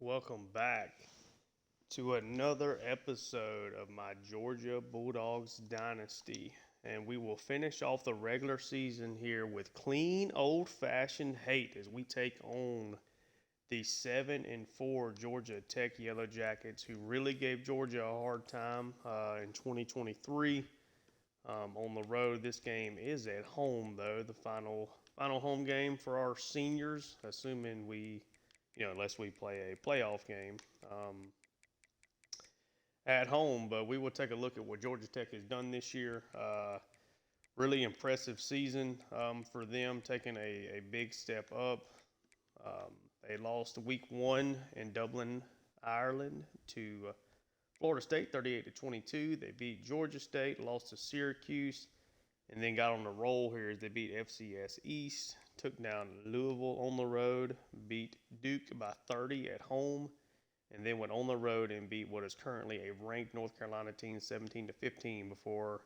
Welcome back to another episode of my Georgia Bulldogs Dynasty. And we will finish off the regular season here with clean old fashioned hate as we take on the 7-4 Georgia Tech Yellow Jackets, who really gave Georgia a hard time in 2023 on the road. This game is at home, though, the final home game for our seniors, assuming unless we play a playoff game at home. But we will take a look at what Georgia Tech has done this year. Really impressive season for them, taking a big step up. They lost week one in Dublin, Ireland to Florida State, 38-22. They beat Georgia State, lost to Syracuse, and then got on the roll here as they beat FCS East, took down Louisville on the road, beat Duke by 30 at home, and then went on the road and beat what is currently a ranked North Carolina team 17-15 before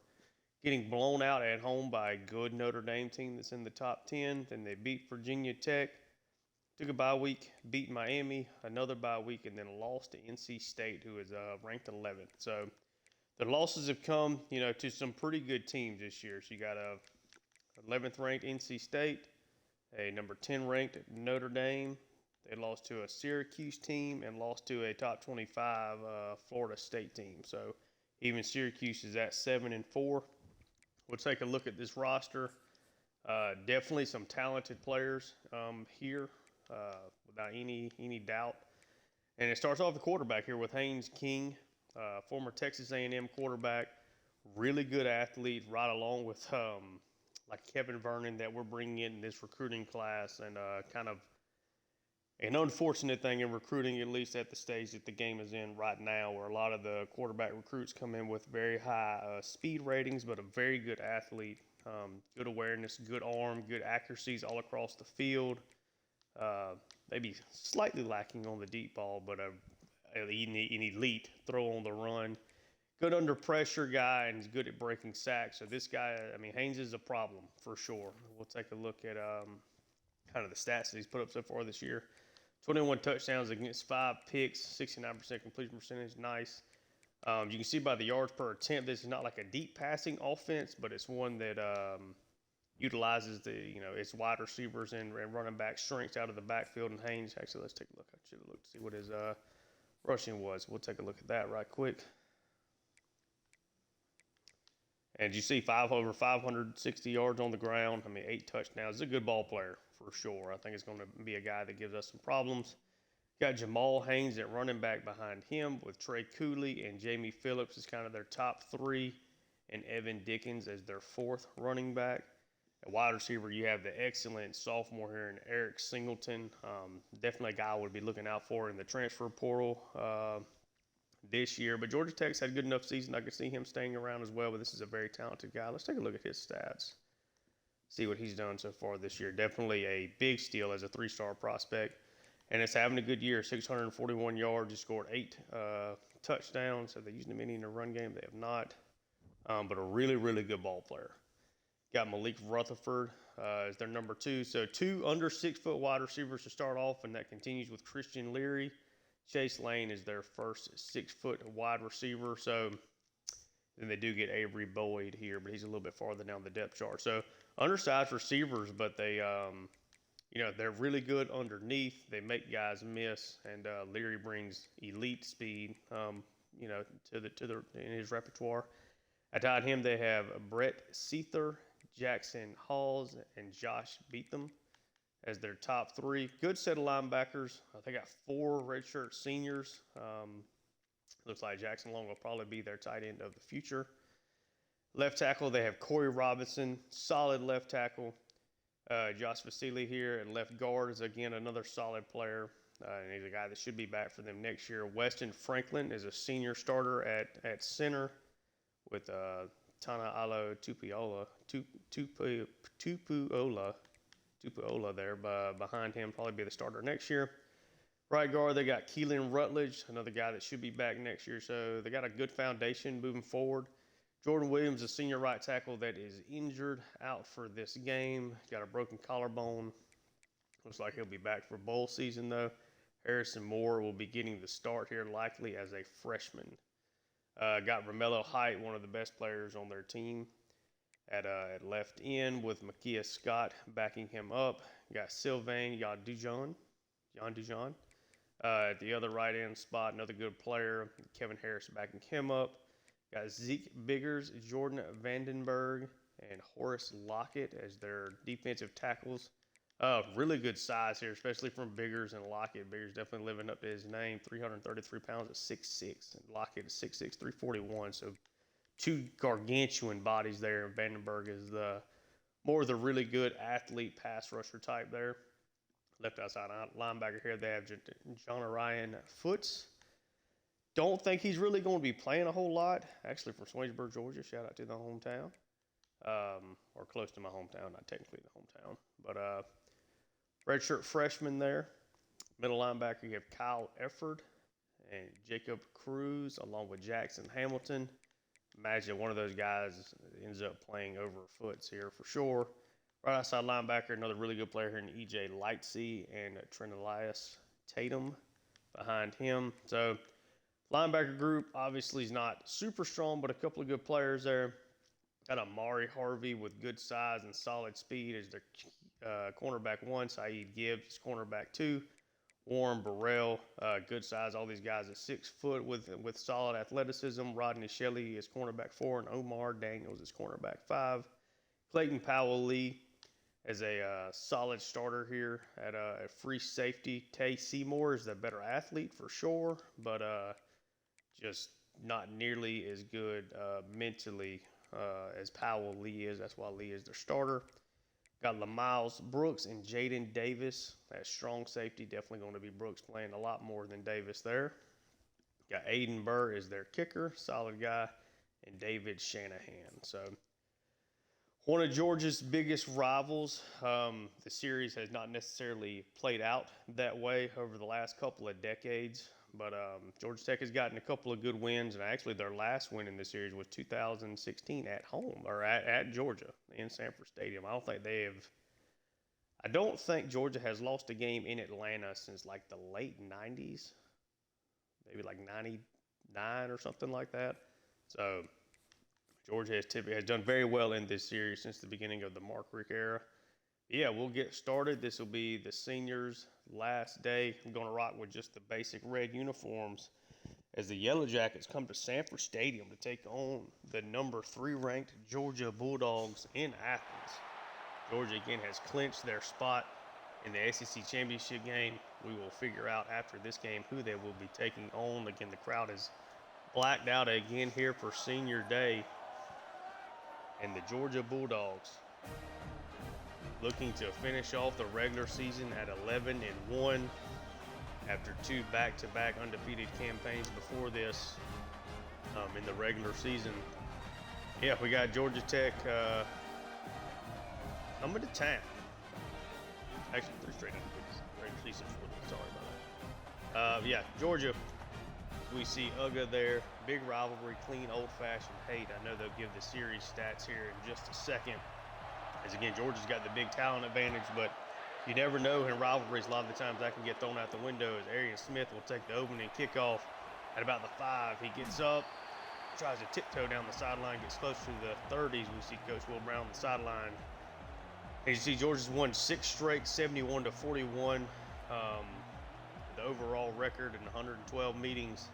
getting blown out at home by a good Notre Dame team that's in the top 10. Then they beat Virginia Tech, took a bye week, beat Miami, another bye week, and then lost to NC State, who is ranked 11th. So the losses have come, to some pretty good teams this year. So you got a 11th ranked NC State, a number 10 ranked Notre Dame. They lost to a Syracuse team and lost to a top 25 Florida State team. So even Syracuse is at 7-4. We'll take a look at this roster. Definitely some talented players here, without any doubt. And it starts off the quarterback here with Haynes King, former Texas A&M quarterback, really good athlete, right along with like Kevin Vernon that we're bringing in this recruiting class, and kind of an unfortunate thing in recruiting, at least at the stage that the game is in right now, where a lot of the quarterback recruits come in with very high speed ratings, but a very good athlete, good awareness, good arm, good accuracies all across the field. Maybe slightly lacking on the deep ball, but an elite throw on the run. Good under pressure guy, and he's good at breaking sacks. So this guy, Haynes is a problem for sure. We'll take a look at kind of the stats that he's put up so far this year. 21 touchdowns against 5 picks, 69% completion percentage, nice. You can see by the yards per attempt, this is not like a deep passing offense, but it's one that utilizes its wide receivers and running back strengths out of the backfield. And Haynes, actually, let's take a look. I should have looked to see what his rushing was. We'll take a look at that right quick. And you see over 560 yards on the ground. 8 touchdowns. He's a good ball player for sure. I think it's going to be a guy that gives us some problems. Got Jamal Haynes at running back behind him, with Trey Cooley and Jamie Phillips as kind of their top 3, and Evan Dickens as their 4th running back. At wide receiver, you have the excellent sophomore here in Eric Singleton. Definitely a guy I would be looking out for in the transfer portal this year. But Georgia Tech's had a good enough season. I could see him staying around as well, but this is a very talented guy. Let's take a look at his stats, see what he's done so far this year. Definitely a big steal as a 3-star prospect. And it's having a good year, 641 yards. He scored 8 touchdowns. Have they used him any in the run game? They have not. But a really, really good ball player. Got Malik Rutherford as their number 2. So 2 under 6-foot wide receivers to start off, and that continues with Christian Leary. Chase Lane is their first 6-foot wide receiver. So then they do get Avery Boyd here, but he's a little bit farther down the depth chart. So undersized receivers, but they, they're really good underneath. They make guys miss, and Leary brings elite speed, in his repertoire. Atop him, they have Brett Seether, Jackson Halls, and Josh Beetham as their top 3. Good set of linebackers. They got 4 redshirt seniors. Looks like Jackson Long will probably be their tight end of the future. Left tackle, they have Corey Robinson, solid left tackle. Josh Vasili here, and left guard is, again, another solid player. And he's a guy that should be back for them next year. Weston Franklin is a senior starter at center, with Tana Alo Tupuola there behind him, probably be the starter next year. Right guard, they got Keelan Rutledge, another guy that should be back next year. So they got a good foundation moving forward. Jordan Williams, a senior right tackle that is injured, out for this game. Got a broken collarbone. Looks like he'll be back for bowl season, though. Harrison Moore will be getting the start here likely as a freshman. Got Romello Height, one of the best players on their team, at left end with Makia Scott backing him up. Got Sylvain Yondujon at the other right end spot, another good player. Kevin Harris backing him up. Got Zeke Biggers, Jordan Vandenberg, and Horace Lockett as their defensive tackles. Really good size here, especially from Biggers and Lockett. Biggers definitely living up to his name, 333 pounds at 6'6", and Lockett is 6'6", 341. So two gargantuan bodies there. And Vandenberg is more of the really good athlete pass rusher type there. Left outside linebacker here, they have John Ryan Foots. Don't think he's really going to be playing a whole lot. Actually, from Swainsburg, Georgia. Shout out to the hometown. Or close to my hometown, not technically the hometown. But redshirt freshman there. Middle linebacker, you have Kyle Efford and Jacob Cruz, along with Jackson Hamilton. Imagine one of those guys ends up playing over Foots here for sure. Right outside linebacker, another really good player here in E.J. Lightsey and Trent Elias Tatum behind him. So linebacker group obviously is not super strong, but a couple of good players there. Got Amari Harvey with good size and solid speed as their cornerback 1. Saeed Gibbs is cornerback 2. Warren Burrell, good size. All these guys are 6 foot with solid athleticism. Rodney Shelley is cornerback 4, and Omar Daniels is cornerback 5. Clayton Powell Lee as a solid starter here at free safety. Tay Seymour is the better athlete for sure, but just not nearly as good mentally as Powell Lee is. That's why Lee is their starter. Got LaMiles Brooks and Jaden Davis. That strong safety. Definitely going to be Brooks playing a lot more than Davis there. Got Aiden Burr as their kicker. Solid guy. And David Shanahan. So one of Georgia's biggest rivals. The series has not necessarily played out that way over the last couple of decades. But Georgia Tech has gotten a couple of good wins, and actually their last win in this series was 2016 at home, or at Georgia in Sanford Stadium. I don't think Georgia has lost a game in Atlanta since like the late 90s, maybe like 99 or something like that. So Georgia has done very well in this series since the beginning of the Mark Richt era. Yeah, we'll get started. This will be the seniors' last day. I'm going to rock with just the basic red uniforms as the Yellow Jackets come to Sanford Stadium to take on the number 3 ranked Georgia Bulldogs in Athens. Georgia again has clinched their spot in the SEC championship game. We will figure out after this game who they will be taking on. Again, the crowd is blacked out again here for senior day. And the Georgia Bulldogs looking to finish off the regular season at 11-1 after 2 back-to-back undefeated campaigns before this in the regular season. Yeah, we got Georgia Tech coming to town. Actually, 3 straight undefeated regular season before this. Sorry about that. Yeah, Georgia. We see Uga there. Big rivalry, clean, old-fashioned hate. I know they'll give the series stats here in just a second. As again, Georgia's got the big talent advantage, but you never know in rivalries. A lot of the times that can get thrown out the window as Arian Smith will take the opening kickoff at about the 5. He gets up, tries to tiptoe down the sideline, gets close to the 30s. We see Coach Will Brown on the sideline. And you see Georgia's won 6 straight, 71-41. The overall record in 112 meetings.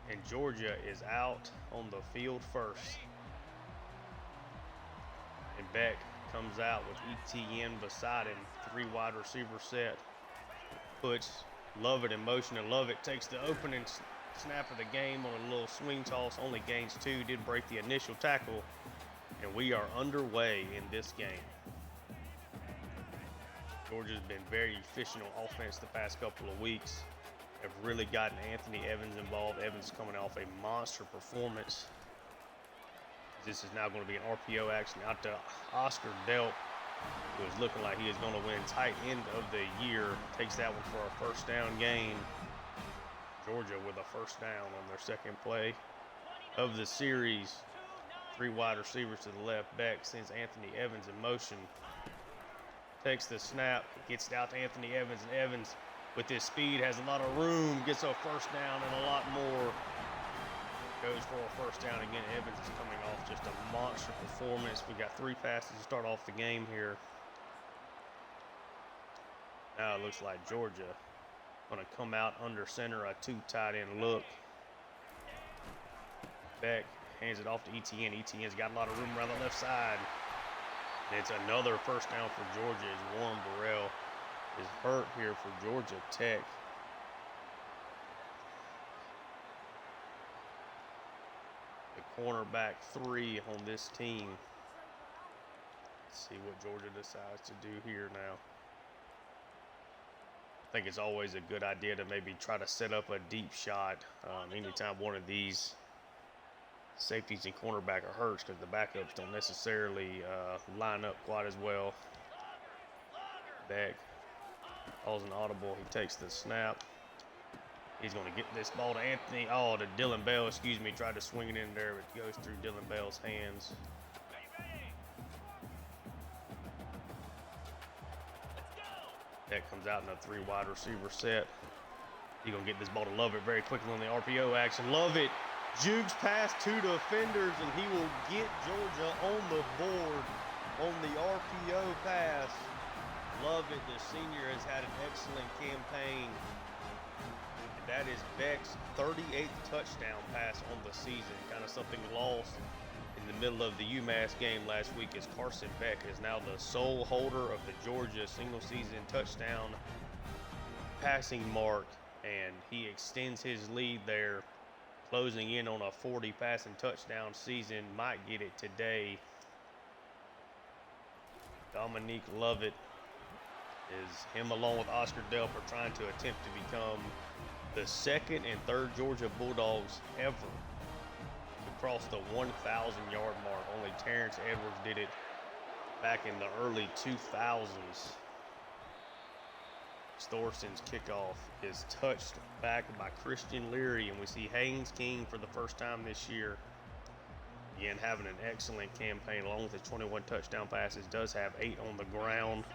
And Georgia is out on the field first. And Beck comes out with ETN beside him. 3 wide receiver set. Puts Lovett in motion, and Lovett takes the opening snap of the game on a little swing toss. Only gains 2. Did break the initial tackle. And we are underway in this game. Georgia's been very efficient on offense the past couple of weeks. Have really gotten Anthony Evans involved. Evans is coming off a monster performance. This is now going to be an RPO action out to Oscar Delp, who is looking like he is going to win tight end of the year. Takes that one for a first down gain. Georgia with a first down on their second play of the series. 3 wide receivers to the left. Beck sends Anthony Evans in motion. Takes the snap, gets it out to Anthony Evans, and Evans with his speed, has a lot of room, gets a first down and a lot more. Goes for a first down again. Evans is coming off just a monster performance. We got 3 passes to start off the game here. Now it looks like Georgia going to come out under center, a 2 tight end look. Beck hands it off to Etienne. Etienne's got a lot of room around the left side. And it's another first down for Georgia as Warren Burrell is hurt here for Georgia Tech. The cornerback 3 on this team. Let's see what Georgia decides to do here now. I think it's always a good idea to maybe try to set up a deep shot anytime one of these safeties and cornerback are hurt, because the backups don't necessarily line up quite as well. Beck calls an audible. He takes the snap. He's going to get this ball to Anthony. To Dylan Bell, excuse me. Tried to swing it in there, but it goes through Dylan Bell's hands. That comes out in a 3 wide receiver set. He's going to get this ball to Lovett very quickly on the RPO action. Lovett jukes past 2 defenders, and he will get Georgia on the board on the RPO pass. Lovett, the senior, has had an excellent campaign. That is Beck's 38th touchdown pass on the season. Kind of something lost in the middle of the UMass game last week, as Carson Beck is now the sole holder of the Georgia single-season touchdown passing mark, and he extends his lead there, closing in on a 40 passing touchdown season. Might get it today. Dominique Lovett is him along with Oscar Delp are trying to attempt to become the 2nd and 3rd Georgia Bulldogs ever to cross the 1,000-yard mark. Only Terrence Edwards did it back in the early 2000s. Storson's kickoff is touched back by Christian Leary, and we see Haynes King for the first time this year. Again, having an excellent campaign along with his 21 touchdown passes. Does have 8 on the ground.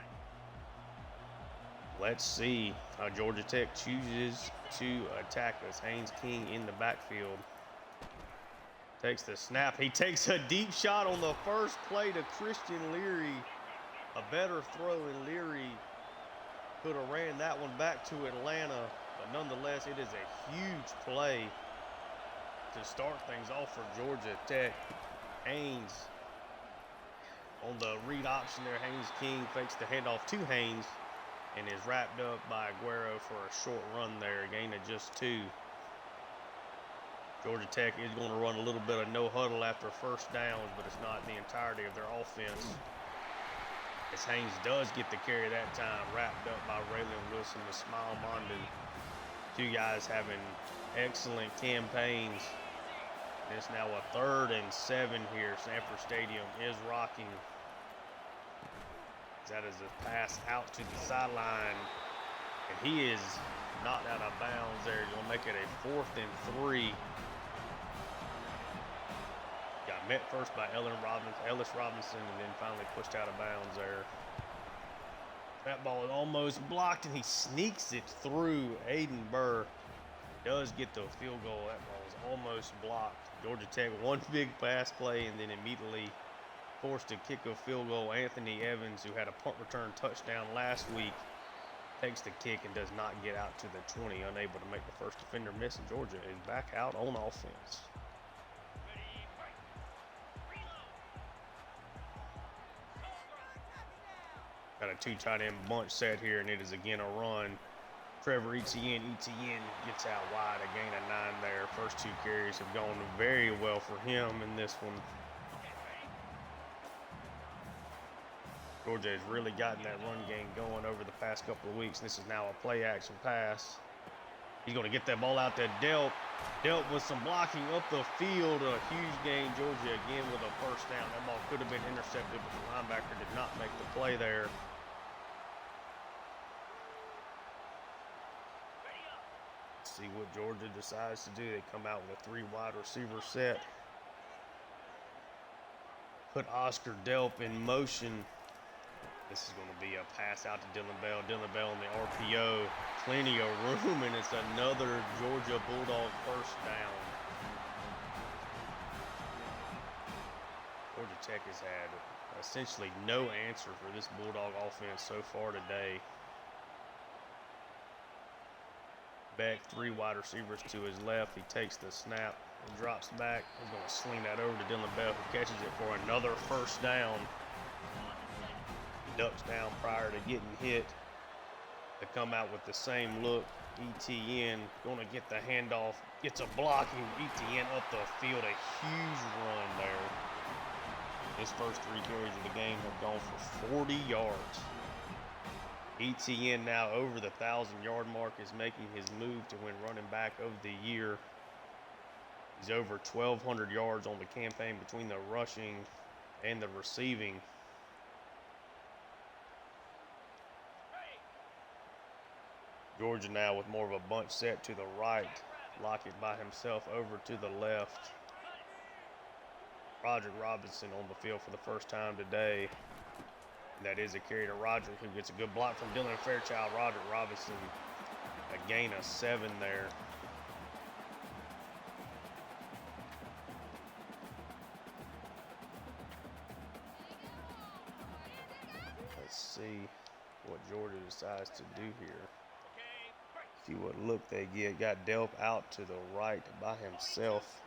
Let's see how Georgia Tech chooses to attack us. Haynes King in the backfield. Takes the snap. He takes a deep shot on the first play to Christian Leary. A better throw, and Leary could have ran that one back to Atlanta. But nonetheless, it is a huge play to start things off for Georgia Tech. Haynes on the read option there. Haynes King fakes the handoff to Haynes and is wrapped up by Aguero for a short run there, a gain of just 2. Georgia Tech is going to run a little bit of no huddle after first downs, but it's not the entirety of their offense. As Haynes does get the carry that time, wrapped up by Raylan Wilson and Smile Mondon. 2 guys having excellent campaigns. It's now a 3rd and 7 here. Sanford Stadium is rocking. That is a pass out to the sideline, and he is knocked out of bounds there. You'll make it a 4th and 3. Got met first by Ellis Robinson, and then finally pushed out of bounds there. That ball is almost blocked, and he sneaks it through. Aiden Burr does get the field goal. That ball is almost blocked. Georgia Tech, 1 big pass play, and then immediately forced to kick a field goal. Anthony Evans, who had a punt return touchdown last week, takes the kick and does not get out to the 20, unable to make the first defender miss, and Georgia is back out on offense. Got a 2 tight end bunch set here, and it is again a run. Trevor Etienne gets out wide, a gain of 9 there. First 2 carries have gone very well for him in this one. Georgia has really gotten that run game going over the past couple of weeks. This is now a play action pass. He's going to get that ball out to Delp. Delp with some blocking up the field. A huge gain. Georgia again with a first down. That ball could have been intercepted, but the linebacker did not make the play there. Let's see what Georgia decides to do. They come out with a 3 wide receiver set. Put Oscar Delp in motion. This is going to be a pass out to Dylan Bell. Dylan Bell on the RPO. Plenty of room, and it's another Georgia Bulldog first down. Georgia Tech has had essentially no answer for this Bulldog offense so far today. Beck, 3 wide receivers to his left. He takes the snap and drops back. He's going to sling that over to Dylan Bell, who catches it for another first down. Ducks down prior to getting hit. They come out with the same look. ETN going to get the handoff. Gets a block, and ETN up the field. A huge run there. His first 3 carries of the game have gone for 40 yards. ETN now over the 1,000-yard mark, is making his move to win running back of the year. He's over 1,200 yards on the campaign between the rushing and the receiving. Georgia now with more of a bunch set to the right. Lockett by himself over to the left. Roderick Robinson on the field for the first time today. And that is a carry to Roderick, who gets a good block from Dylan Fairchild. Roderick Robinson, a gain of 7 there. Let's see what Georgia decides to do here. See what look they get. Got Delp out to the right by himself.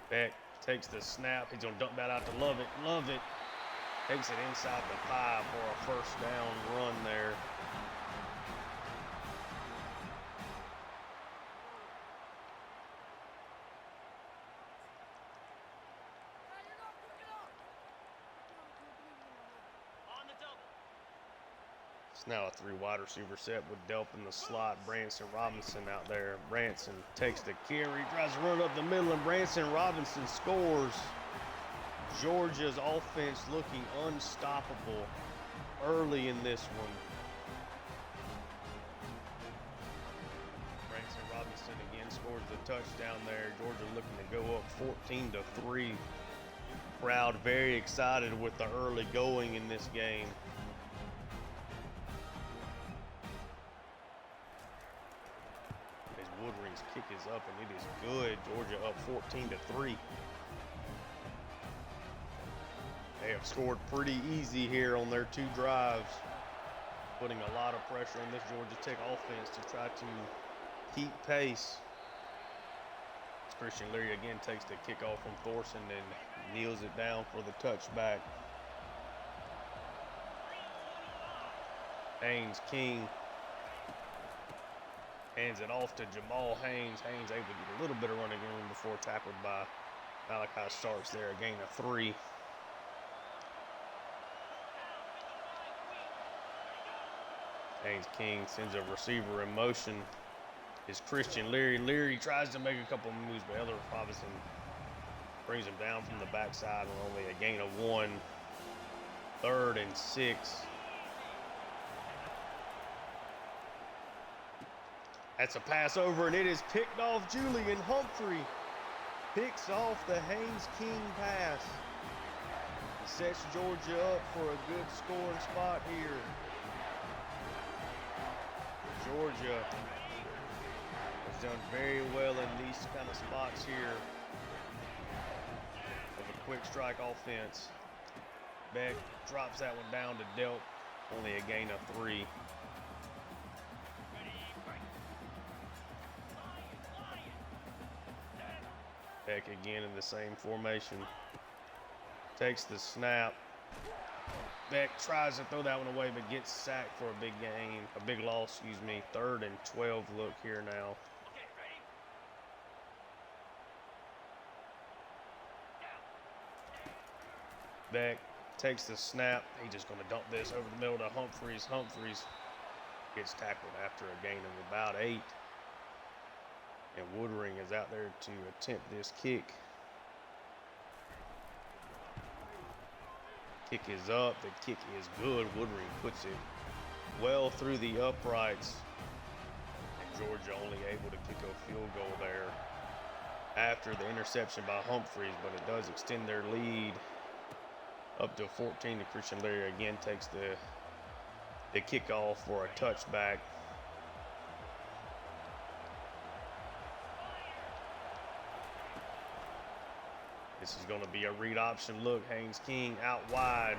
Beck takes the snap. He's going to dump that out to Lovett. Lovett takes it inside the 5 for a first down run there. It's now a 3 wide receiver set with Delp in the slot. Branson Robinson out there. Branson takes the carry, tries to run up the middle, and Branson Robinson scores. Georgia's offense looking unstoppable early in this one. Branson Robinson again scores the touchdown there. Georgia looking to go up 14-3. Crowd very excited with the early going in this game. Woodring's kick is up, and it is good. Georgia up 14-3. They have scored pretty easy here on their 2 drives, putting a lot of pressure on this Georgia Tech offense to try to keep pace. Christian Leary again takes the kickoff from Thorson and kneels it down for the touchback. Haynes King hands it off to Jamal Haynes. Haynes able to get a little bit of running room before tackled by Malachi Starks there, a gain of 3. Haynes King sends a receiver in motion. It's Christian Leary. Leary tries to make a couple moves, but Elder Robinson brings him down from the backside on only a gain of 1. 3rd and 6. That's a pass over, and it is picked off. Julian Humphrey picks off the Haynes King pass. He sets Georgia up for a good scoring spot here. Georgia has done very well in these kind of spots here of a quick strike offense. Beck drops that one down to Delp, only a gain of 3. Beck again in the same formation. Takes the snap. Beck tries to throw that one away, but gets sacked for a big gain, a big loss, excuse me. 3rd and 12 look here now. Beck takes the snap. He's just going to dump this over the middle to Humphreys. Humphreys gets tackled after a gain of about 8. And Woodring is out there to attempt this kick. Kick is up. The kick is good. Woodring puts it well through the uprights. And Georgia only able to kick a field goal there after the interception by Humphreys, but it does extend their lead Up to 14 to Christian Leary again takes the kickoff for a touchback. This is going to be a read option look. Haynes King out wide.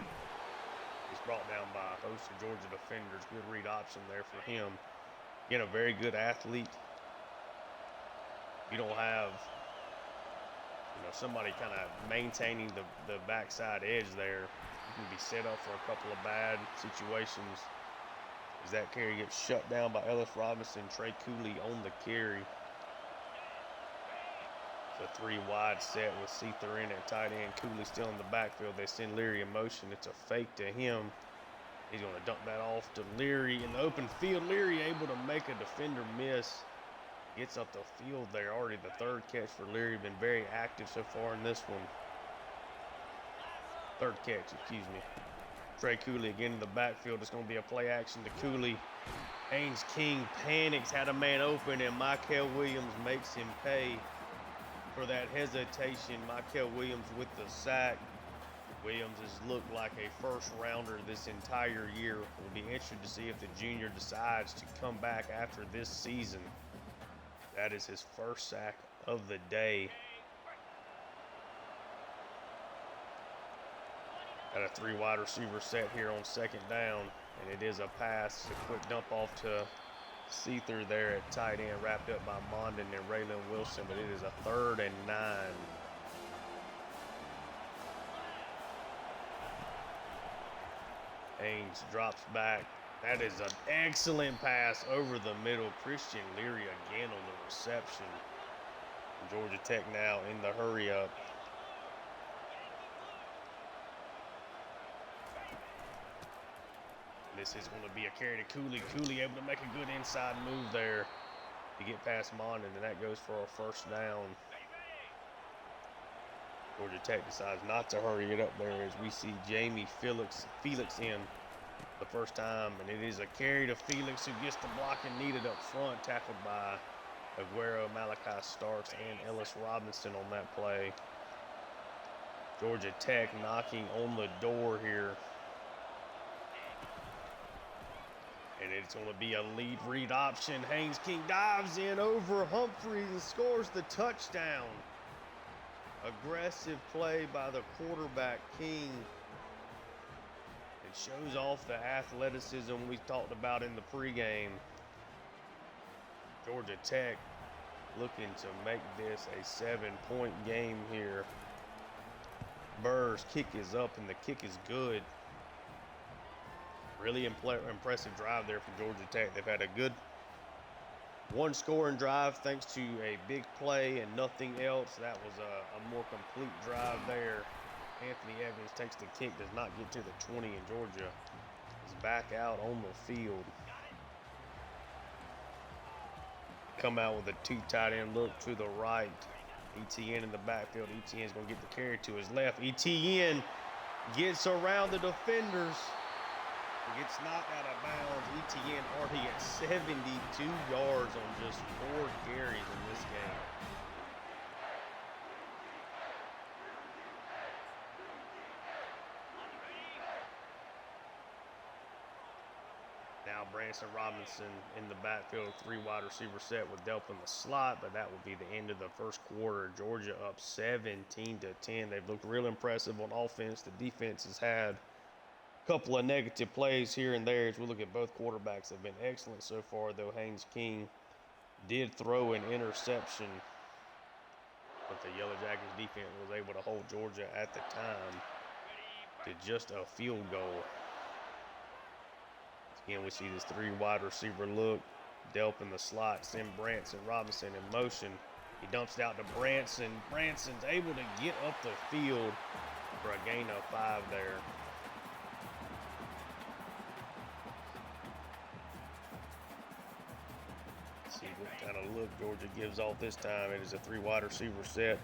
He's brought down by a host of Georgia defenders. Good read option there for him. Again, a very good athlete. You don't have, somebody kind of maintaining the backside edge there. You can be set up for a couple of bad situations. As that carry gets shut down by Ellis Robinson, Trey Cooley on the carry. It's a 3-wide set with Seether in at tight end. Cooley still in the backfield. They send Leary in motion. It's a fake to him. He's going to dump that off to Leary in the open field. Leary able to make a defender miss. Gets up the field there. Already the third catch for Leary. Been very active so far in this one. Third catch, excuse me. Trey Cooley again in the backfield. It's going to be a play action to Cooley. Haynes King panics, had a man open, and Michael Williams makes him pay for that hesitation. Michael Williams with the sack. Williams has looked like a first rounder this entire year. We'll be interested to see if the junior decides to come back after this season. That is his first sack of the day. Got a 3-wide receiver set here on second down, and it is a pass, a quick dump off to Seether there at tight end, wrapped up by Mondin and Raylan Wilson, but it is a 3rd and 9. Haynes drops back. That is an excellent pass over the middle. Christian Leary again on the reception. Georgia Tech now in the hurry up. This is going to be a carry to Cooley. Cooley able to make a good inside move there to get past Mondin, and that goes for a first down. Georgia Tech decides not to hurry it up there as we see Jamie Felix in the first time, and it is a carry to Felix, who gets the blocking needed up front, tackled by Aguero, Malachi Starks, and Ellis Robinson on that play. Georgia Tech knocking on the door here. And it's going to be a lead read option. Haynes King dives in over Humphreys and scores the touchdown. Aggressive play by the quarterback, King. It shows off the athleticism we talked about in the pregame. Georgia Tech looking to make this a 7-point game here. Burr's kick is up, and the kick is good. Really impressive drive there from Georgia Tech. They've had a good one-scoring drive thanks to a big play and nothing else. That was a more complete drive there. Anthony Evans takes the kick, does not get to the 20, and Georgia is back out on the field. Come out with a 2 tight end look to the right. ETN in the backfield. ETN's going to get the carry to his left. ETN gets around the defenders. Gets knocked out of bounds. ETN already at 72 yards on just 4 carries in this game. Now Branson Robinson in the backfield, 3-wide receiver set with Delp in the slot, but that will be the end of the first quarter. Georgia up 17-10. They've looked real impressive on offense. The defense has had couple of negative plays here and there. As we look at both quarterbacks, have been excellent so far, though Haynes King did throw an interception, but the Yellow Jackets defense was able to hold Georgia at the time to just a field goal. Again, we see this 3-wide receiver look. Delp in the slot, send Branson Robinson in motion. He dumps it out to Branson. Branson's able to get up the field for a gain of 5 there. See what kind of look Georgia gives off this time. It is a 3-wide receiver set.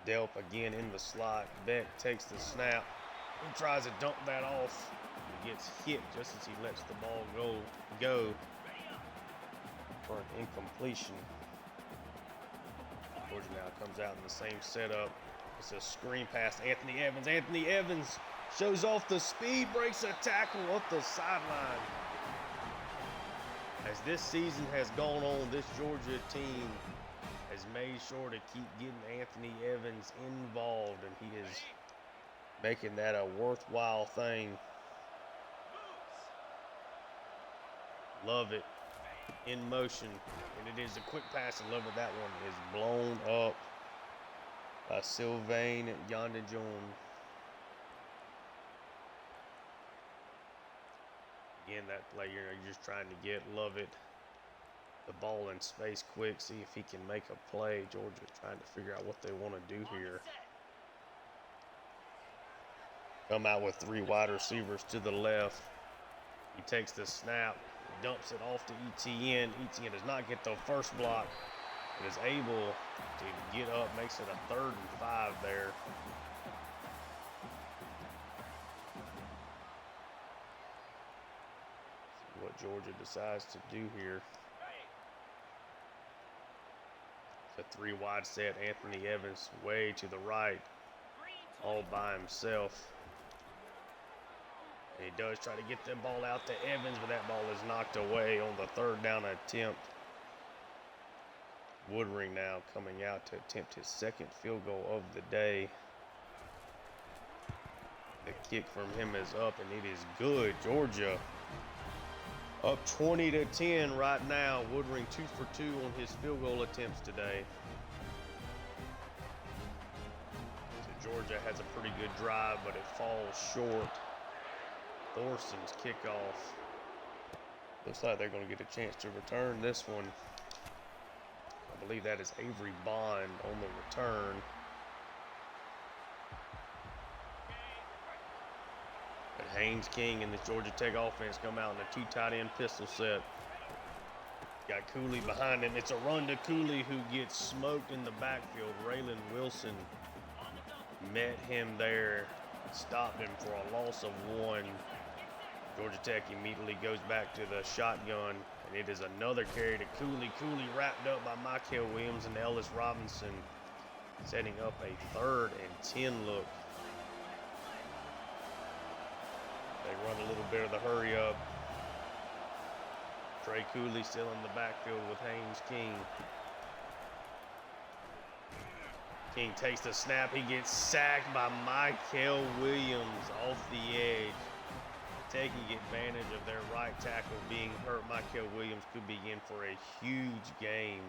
Delp again in the slot. Beck takes the snap. He tries to dump that off. He gets hit just as he lets the ball go for an incompletion. Georgia now comes out in the same setup. It's a screen pass to Anthony Evans. Anthony Evans shows off the speed, breaks a tackle up the sideline. As this season has gone on, this Georgia team has made sure to keep getting Anthony Evans involved, and he is making that a worthwhile thing. Love it. In motion, and it is a quick pass. I love it. That one is blown up by Sylvain Yandajon. Again, that play you're just trying to get. Love it. The ball in space quick. See if he can make a play. Georgia trying to figure out what they want to do here. Come out with 3 wide receivers to the left. He takes the snap, dumps it off to ETN. ETN does not get the first block. It is able to get up, makes it a 3rd and 5 there. See what Georgia decides to do here. It's a 3 wide set. Anthony Evans way to the right, all by himself. And he does try to get the ball out to Evans, but that ball is knocked away on the 3rd down attempt. Woodring now coming out to attempt his 2nd field goal of the day. The kick from him is up, and it is good. Georgia up 20-10 right now. Woodring 2 for 2 on his field goal attempts today. So Georgia has a pretty good drive, but it falls short. Thorson's kickoff. Looks like they're going to get a chance to return this one. I believe that is Avery Bond on the return. But Haynes King and the Georgia Tech offense come out in a 2 tight end pistol set. Got Cooley behind him. It's a run to Cooley, who gets smoked in the backfield. Raylan Wilson met him there, stopped him for a loss of 1. Georgia Tech immediately goes back to the shotgun, and it is another carry to Cooley. Cooley wrapped up by Michael Williams and Ellis Robinson, setting up a 3rd and 10 look. They run a little bit of the hurry up. Trey Cooley still in the backfield with Haynes King. King takes the snap. He gets sacked by Michael Williams off the edge. Taking advantage of their right tackle being hurt. Michael Williams could be in for a huge game.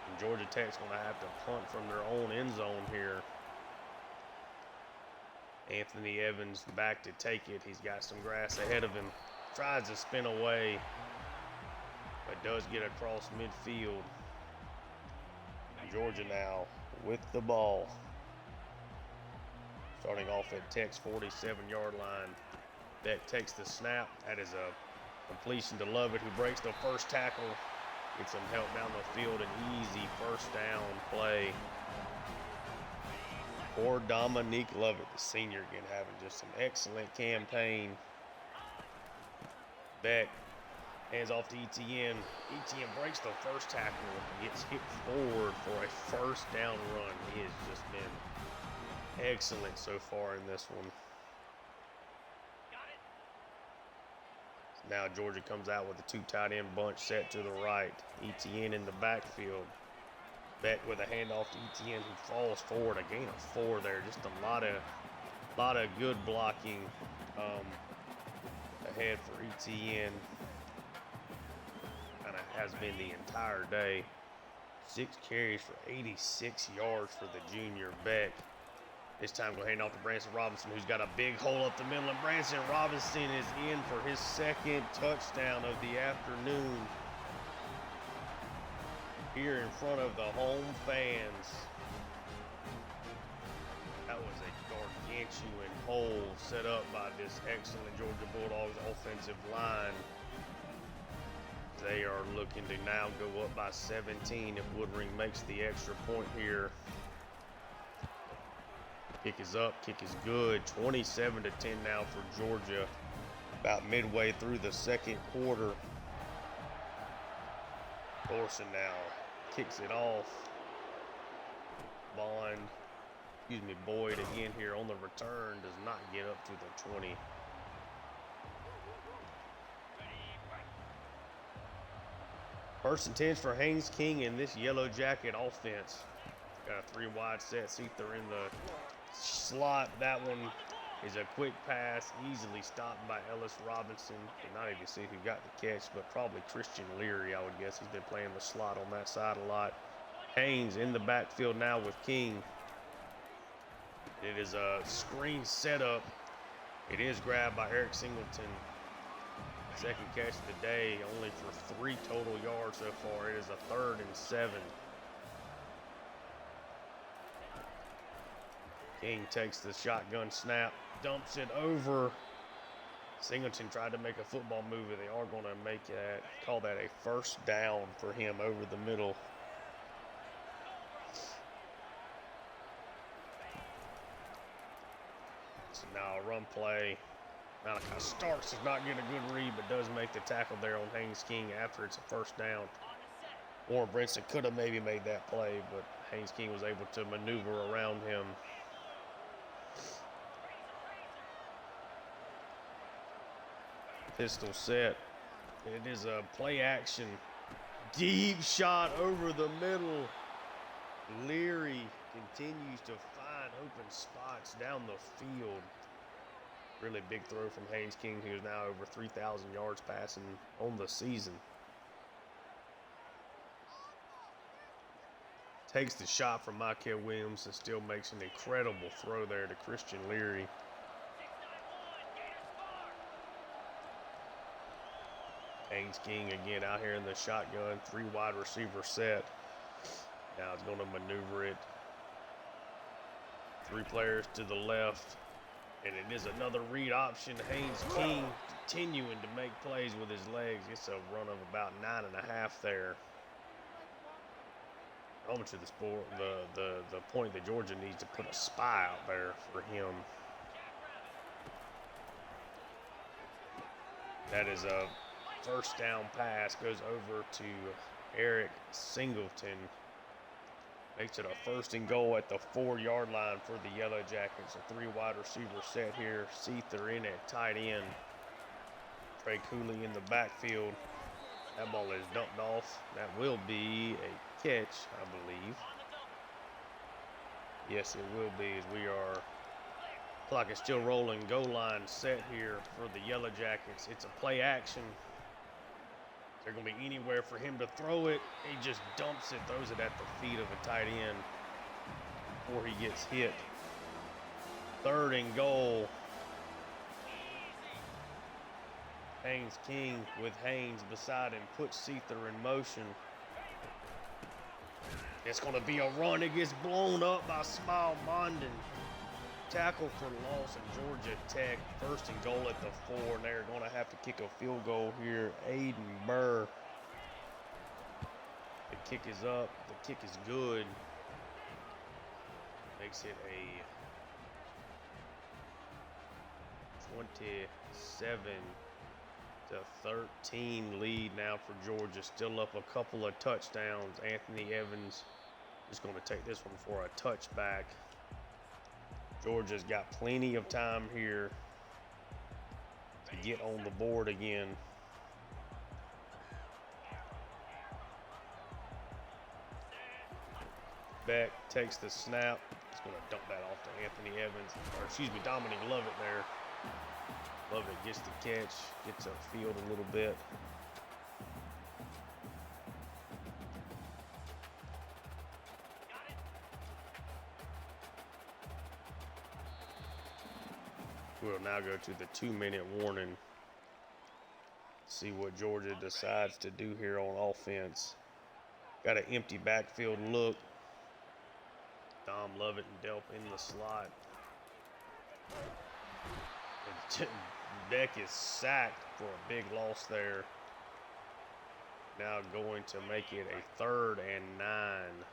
And Georgia Tech's going to have to punt from their own end zone here. Anthony Evans back to take it. He's got some grass ahead of him. Tries to spin away, but does get across midfield. Georgia now with the ball. Starting off at Tech's 47-yard line. Beck takes the snap. That is a completion to Lovett, who breaks the first tackle. Gets some help down the field. An easy 1st down play for Dominique Lovett, the senior, again having just an excellent campaign. Beck hands off to ETN. ETN breaks the first tackle and gets hit forward for a 1st down run. He has just been excellent so far in this one. Now Georgia comes out with a 2 tight end bunch set to the right. ETN in the backfield. Beck with a handoff to ETN, who falls forward. A gain of 4 there. Just a lot of good blocking ahead for ETN. Kind of has been the entire day. 6 carries for 86 yards for the junior Beck. This time we'll hand off to Branson Robinson, who's got a big hole up the middle. And Branson Robinson is in for his 2nd touchdown of the afternoon here in front of the home fans. That was a gargantuan hole set up by this excellent Georgia Bulldogs offensive line. They are looking to now go up by 17 if Woodring makes the extra point here. Kick is up, kick is good. 27-10 now for Georgia. About midway through the 2nd quarter. Thorson now kicks it off. Boyd again here on the return does not get up to the 20. First and 10 for Haynes King in this Yellow Jacket offense. Got a 3 wide set. Seether in the slot. That one is a quick pass, easily stopped by Ellis Robinson. Did not even see who got the catch, but probably Christian Leary, I would guess. He's been playing the slot on that side a lot. Haynes in the backfield now with King. It is a screen setup. It is grabbed by Eric Singleton. Second catch of the day, only for 3 total yards so far. It is a 3rd and 7. King takes the shotgun snap, dumps it over. Singleton tried to make a football move, and they are going to call that a first down for him over the middle. So now a run play. Malachi Starks does not get a good read, but does make the tackle there on Haynes King after it's a first down. Warren Brinson could have maybe made that play, but Haynes King was able to maneuver around him. Pistol set. It is a play action. Deep shot over the middle. Leary continues to find open spots down the field. Really big throw from Haynes King, who is now over 3,000 yards passing on the season. Takes the shot from Michael Williams and still makes an incredible throw there to Christian Leary. Haynes King again out here in the shotgun, 3 wide receiver set. Now it's going to maneuver it. 3 players to the left. And it is another read option. Haynes King continuing to make plays with his legs. It's a run of about 9.5 there. Over to the point that Georgia needs to put a spy out there for him. That is a first down pass, goes over to Eric Singleton. Makes it a 1st and goal at the 4-yard line for the Yellow Jackets. A 3 wide receiver set here. Seether in at tight end. Trey Cooley in the backfield. That ball is dumped off. That will be a catch, I believe. Yes, it will be, as we are. Clock is still rolling. Goal line set here for the Yellow Jackets. It's a play action. They're going to be anywhere for him to throw it. He just dumps it, throws it at the feet of a tight end before he gets hit. 3rd and goal. Haynes King with Haynes beside him, puts Seether in motion. It's going to be a run. It gets blown up by Smile Mondin. Tackle for loss in Georgia Tech. 1st and goal at the 4, and they're going to have to kick a field goal here. Aiden Burr. The kick is up. The kick is good. Makes it a 27-13 lead now for Georgia. Still up a couple of touchdowns. Anthony Evans is going to take this one for a touchback. Georgia's got plenty of time here to get on the board again. Beck takes the snap. He's going to dump that off to Anthony Evans, or excuse me, Dominic Lovett there. Lovett gets the catch, gets upfield a little bit. We'll now go to the 2-minute warning. See what Georgia decides to do here on offense. Got an empty backfield look. Dom Lovett and Delp in the slot. And Beck is sacked for a big loss there. Now going to make it a 3rd and 9.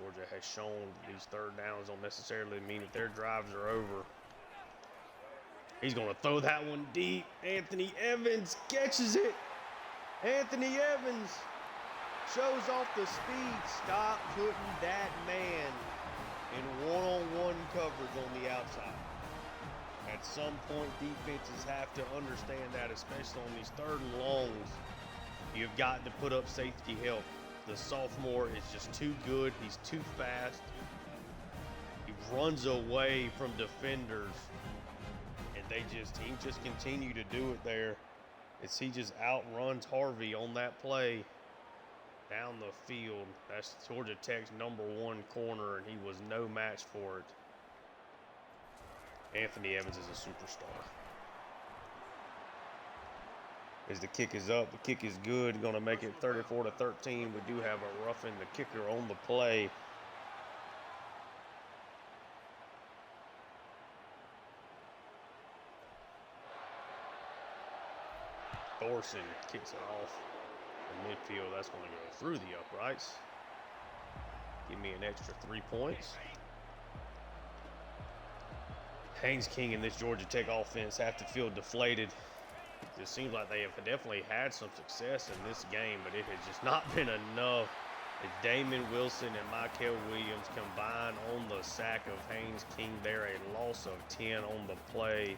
Georgia has shown these 3rd downs don't necessarily mean that their drives are over. He's going to throw that one deep. Anthony Evans catches it. Anthony Evans shows off the speed. Stop putting that man in one-on-one coverage on the outside. At some point, defenses have to understand that, especially on these 3rd and longs. You've got to put up safety help. The sophomore is just too good. He's too fast. He runs away from defenders, and he just continue to do it there. As he just outruns Harvey on that play down the field. That's Georgia Tech's #1 corner, and he was no match for it. Anthony Evans is a superstar. As the kick is up, the kick is good. Going to make it 34-13. We do have a roughing the kicker on the play. Thorson kicks it off in midfield. That's going to go through the uprights. Give me an extra 3 points. Haynes King and this Georgia Tech offense have to feel deflated. It seems like they have definitely had some success in this game, but it has just not been enough. As Damon Wilson and Michael Williams combine on the sack of Haynes King there, a loss of 10 on the play.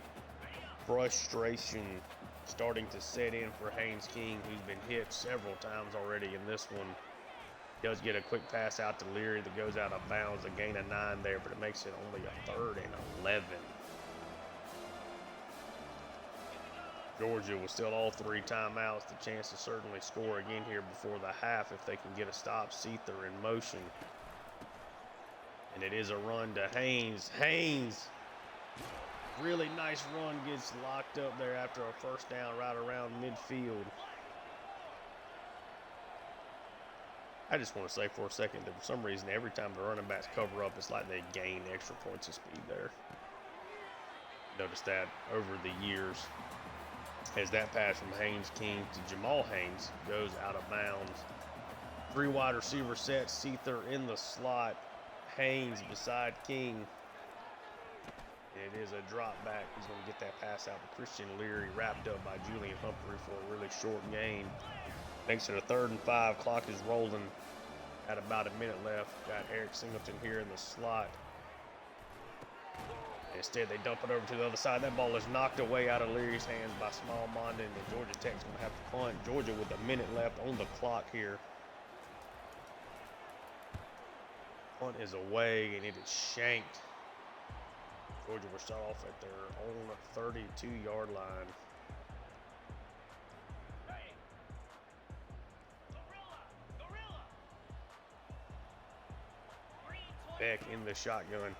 Frustration starting to set in for Haynes King, who's been hit several times already in this one. Does get a quick pass out to Leary that goes out of bounds, a gain of 9 there, but it makes it only a 3rd and 11. Georgia with still all 3 timeouts, the chance to certainly score again here before the half if they can get a stop. Seether in motion. And it is a run to Haynes. Haynes, really nice run, gets locked up there after a 1st down right around midfield. I just want to say for a second that for some reason, every time the running backs cover up, it's like they gain extra points of speed there. Notice that over the years. As that pass from Haynes King to Jamal Haynes goes out of bounds. 3 wide receiver sets, Seether in the slot, Haynes beside King. It is a drop back. He's going to get that pass out to Christian Leary, wrapped up by Julian Humphrey for a really short gain. Makes it a 3rd and 5. Clock is rolling at about a minute left. Got Eric Singleton here in the slot. Instead, they dump it over to the other side. That ball is knocked away out of Leary's hands by Small Mondon, and Georgia Tech's going to have to punt. Georgia with a minute left on the clock here. Punt is away, and it is shanked. Georgia will start off at their own 32-yard line. Beck in the shotgun.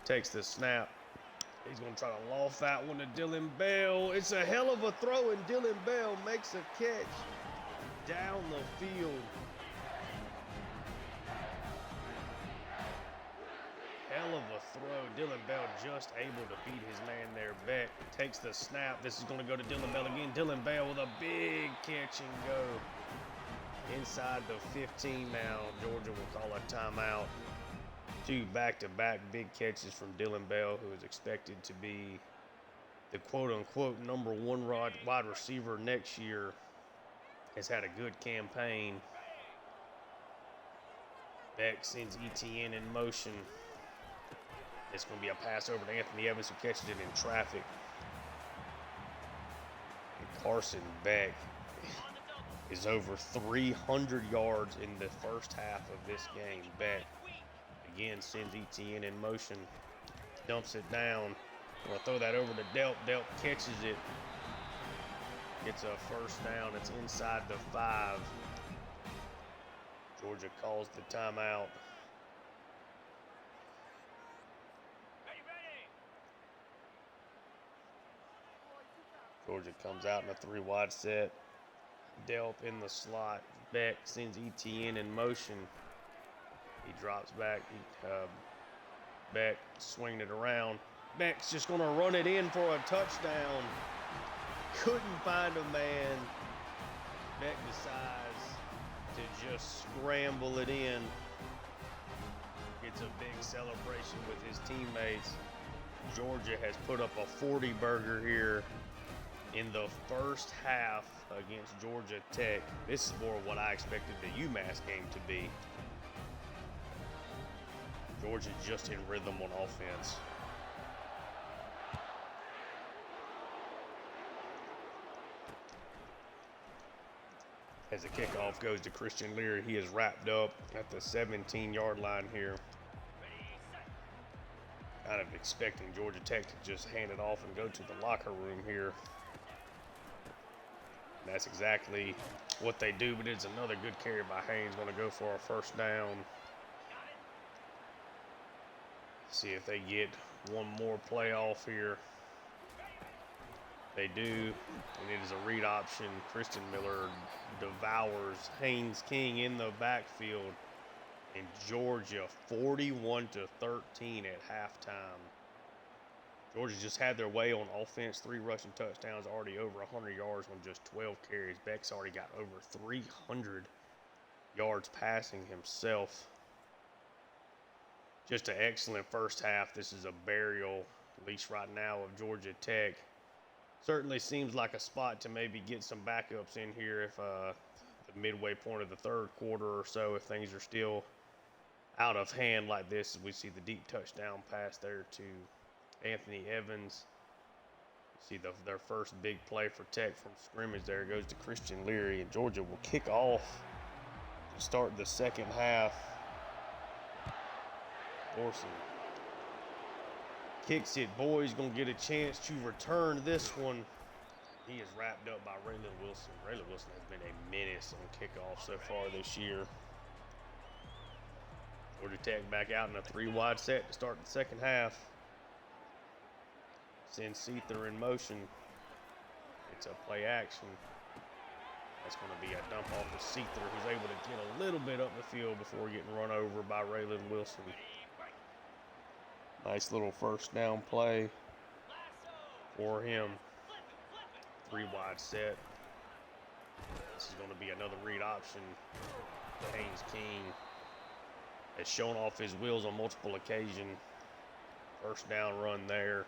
Takes the snap. He's going to try to loft that one to Dylan Bell. It's a hell of a throw, and Dylan Bell makes a catch down the field. Hell of a throw. Dylan Bell just able to beat his man there. Beck takes the snap. This is going to go to Dylan Bell again. Dylan Bell with a big catch and go. Inside the 15 now. Georgia will call a timeout. 2 back-to-back big catches from Dylan Bell, who is expected to be the quote-unquote #1 wide receiver next year. Has had a good campaign. Beck sends ETN in motion. It's going to be a pass over to Anthony Evans, who catches it in traffic. And Carson Beck is over 300 yards in the first half of this game. Beck again sends ETN in motion, dumps it down. We'll throw that over to Delp. Delp catches it. Gets a 1st down. It's inside the 5. Georgia calls the timeout. Georgia comes out in a 3 wide set. Delp in the slot. Beck sends ETN in motion. He drops back. Beck swinging it around. Beck's just going to run it in for a touchdown. Couldn't find a man. Beck decides to just scramble it in. Gets a big celebration with his teammates. Georgia has put up a 40-burger here in the first half against Georgia Tech. This is more what I expected the UMass game to be. Georgia just in rhythm on offense. As the kickoff goes to Christian Leary, he is wrapped up at the 17-yard line here. Kind of expecting Georgia Tech to just hand it off and go to the locker room here. And that's exactly what they do, but it's another good carry by Haynes. Going to go for a first down. See if they get one more play off here. They do, and it is a read option. Kristen Miller devours Haynes King in the backfield, and Georgia 41-13 at halftime. Georgia just had their way on offense. 3 rushing touchdowns, already over 100 yards on just 12 carries. Beck's already got over 300 yards passing himself. Just an excellent first half. This is a burial, at least right now, of Georgia Tech. Certainly seems like a spot to maybe get some backups in here if the midway point of the third quarter or so, if things are still out of hand like this. We see the deep touchdown pass there to Anthony Evans. See their first big play for Tech from scrimmage there goes to Christian Leary, and Georgia will kick off to start the second half. Orson kicks it. Boyd's going to get a chance to return this one. He is wrapped up by Raylan Wilson. Raylan Wilson has been a menace on kickoff so far this year. Georgia Tech back out in a 3-wide set to start the second half. Sends Seether in motion. It's a play action. That's going to be a dump off of Seether, who's able to get a little bit up the field before getting run over by Raylan Wilson. Nice little first down play for him. 3-wide set. This is going to be another read option. Haynes King has shown off his wheels on multiple occasions. First down run there.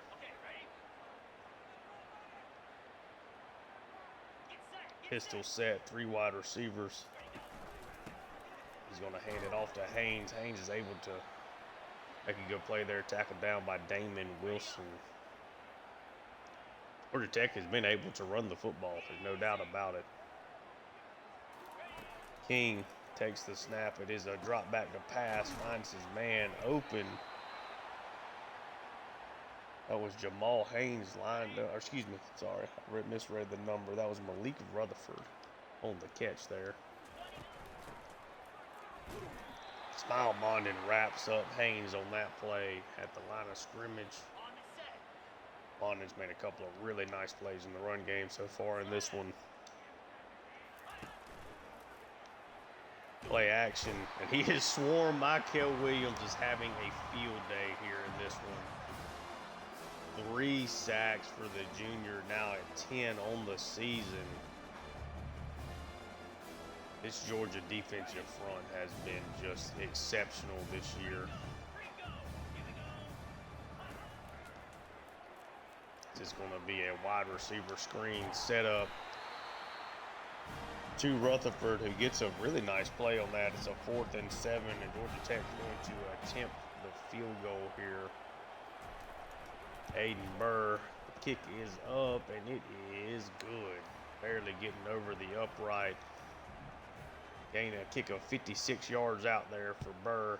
Pistol set, 3 wide receivers. He's going to hand it off to Haynes. Haynes is able to make a good play there, tackled down by Damon Wilson. Georgia Tech has been able to run the football, there's no doubt about it. King takes the snap. It is a drop back to pass, finds his man open. That was Jamal Haynes lined up, or excuse me, sorry, I misread the number. That was Malik Rutherford on the catch there. Smile Mondin wraps up Haynes on that play at the line of scrimmage. Mondin's made a couple of really nice plays in the run game so far in this one. Play action, and he has sworn Michael Williams is having a field day here in this one. 3 sacks for the junior, now at 10 on the season. This Georgia defensive front has been just exceptional this year. This is going to be a wide receiver screen setup to Rutherford, who gets a really nice play on that. It's a 4th and 7, and Georgia Tech going to attempt the field goal here. Aiden Burr, the kick is up, and it is good. Barely getting over the upright. Gain a kick of 56 yards out there for Burr.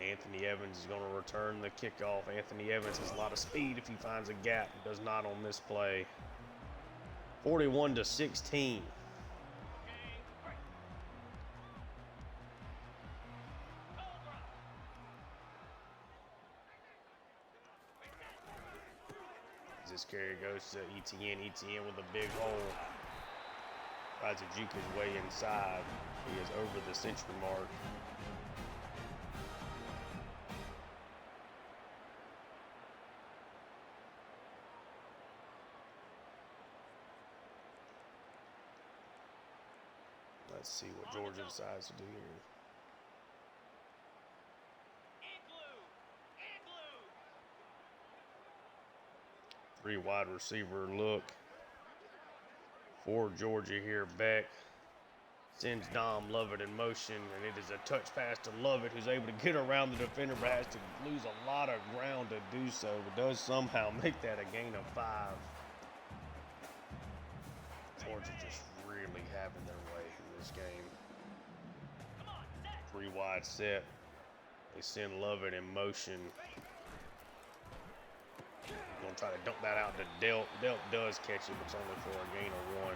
Anthony Evans is going to return the kickoff. Anthony Evans has a lot of speed if he finds a gap. Does not on this play. 41-16. This carry goes to Etienne. Etienne with a big hole. Tries to juke his way inside. He is over the century mark. Let's see what Georgia decides to do here. Three wide receiver look for Georgia here. Beck sends Dom Lovett in motion, and it is a touch pass to Lovett, who's able to get around the defender, but has to lose a lot of ground to do so, but does somehow make that a gain of 5. Georgia just really having their way in this game. 3 wide set. They send Lovett in motion. Gonna try to dump that out to Delp. Delp does catch it, but it's only for a gain of 1.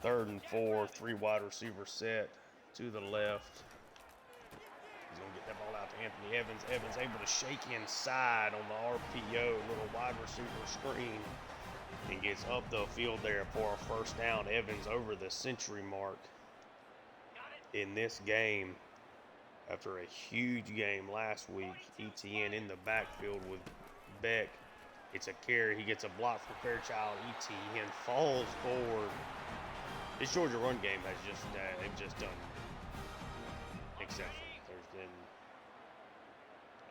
Third and 4, 3 wide receiver set to the left. He's going to get that ball out to Anthony Evans. Evans able to shake inside on the RPO, little wide receiver screen, and gets up the field there for a first down. Evans over the century mark in this game after a huge game last week. ETN in the backfield with Beck. It's a carry. He gets a block from Fairchild. ETN falls forward. This Georgia run game has just, they've just done exceptional. There's been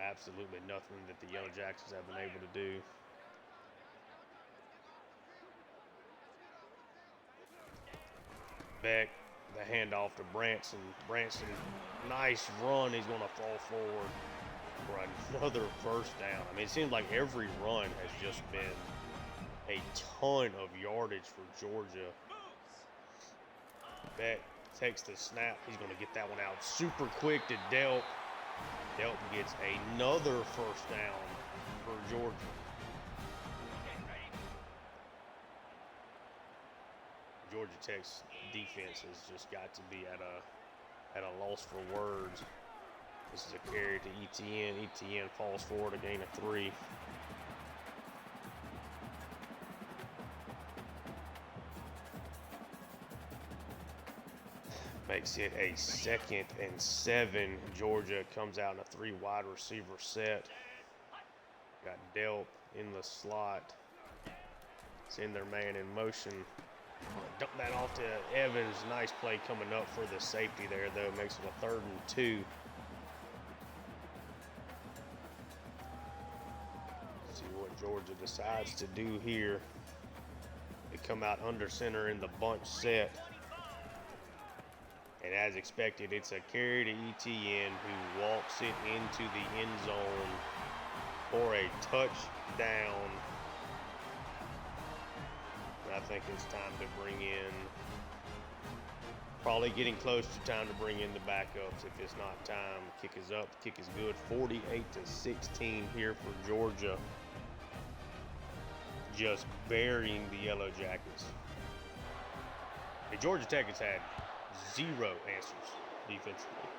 absolutely nothing that the Yellow Jackets have been able to do. Beck, the handoff to Branson. Branson, nice run. He's going to fall forward for another first down. I mean, it seems like every run has just been a ton of yardage for Georgia. Beck takes the snap. He's going to get that one out super quick to Delp. Delp gets another first down for Georgia. Georgia Tech's defense has just got to be at a loss for words. This is a carry to ETN. ETN falls forward, a gain of 3. Makes it a 2nd and 7. Georgia comes out in a 3 wide receiver set. Got Delp in the slot. Send their man in motion. Dump that off to Evans. Nice play coming up for the safety there, though. Makes it a 3rd and 2. See what Georgia decides to do here. They come out under center in the bunch set. And as expected, it's a carry to ETN, who walks it into the end zone for a touchdown. And I think it's time to bring in, probably getting close to time to bring in the backups. If it's not time, kick is up, kick is good. 48-16 here for Georgia. Just burying the Yellow Jackets. The Georgia Tech has had 0 answers defensively.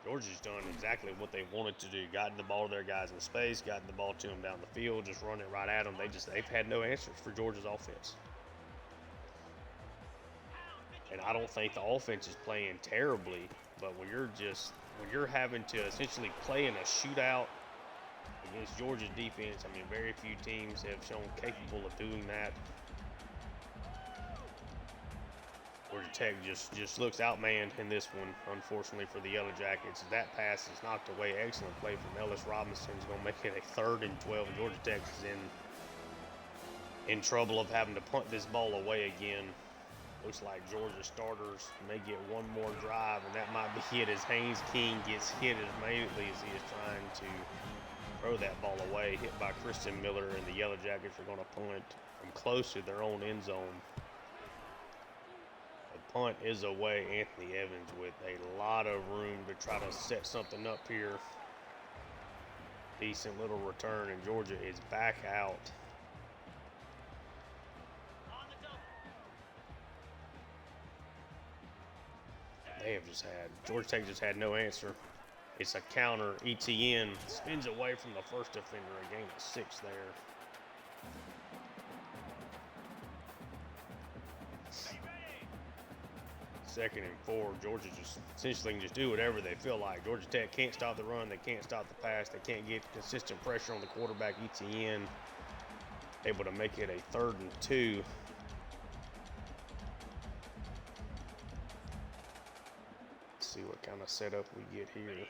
Georgia's done exactly what they wanted to do. Gotten the ball to their guys in space, gotten the ball to them down the field, just run it right at them. They've had no answers for Georgia's offense. And I don't think the offense is playing terribly, but when you're having to essentially play in a shootout against Georgia's defense, I mean, very few teams have shown capable of doing that. Georgia Tech just looks outmanned in this one, unfortunately for the Yellow Jackets. That pass is knocked away. Excellent play from Ellis Robinson. Is going to make it a 3rd and 12. Georgia Tech is in trouble of having to punt this ball away again. Looks like Georgia starters may get one more drive, and that might be it as Haynes King gets hit immediately as he is trying to throw that ball away. Hit by Kristen Miller, and the Yellow Jackets are going to punt from close to their own end zone. Punt is away. Anthony Evans with a lot of room to try to set something up here. Decent little return, and Georgia is back out. Georgia Tech just had no answer. It's a counter. ETN spins away from the first defender, a gain of 6 there. Second and 4, Georgia just essentially can just do whatever they feel like. Georgia Tech can't stop the run, they can't stop the pass, they can't get consistent pressure on the quarterback, ETN. able to make it a 3rd and 2. Let's see what kind of setup we get here.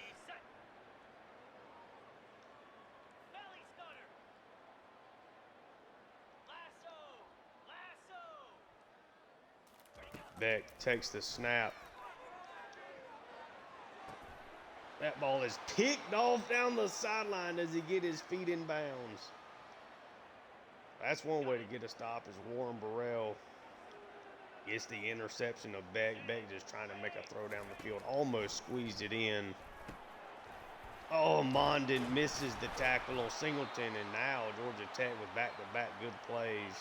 Beck takes the snap. That ball is kicked off down the sideline. Does he get his feet in bounds? That's one way to get a stop is Warren Burrell gets the interception of Beck. Beck just trying to make a throw down the field. Almost squeezed it in. Oh, Mondin misses the tackle on Singleton, and now Georgia Tech with back-to-back good plays.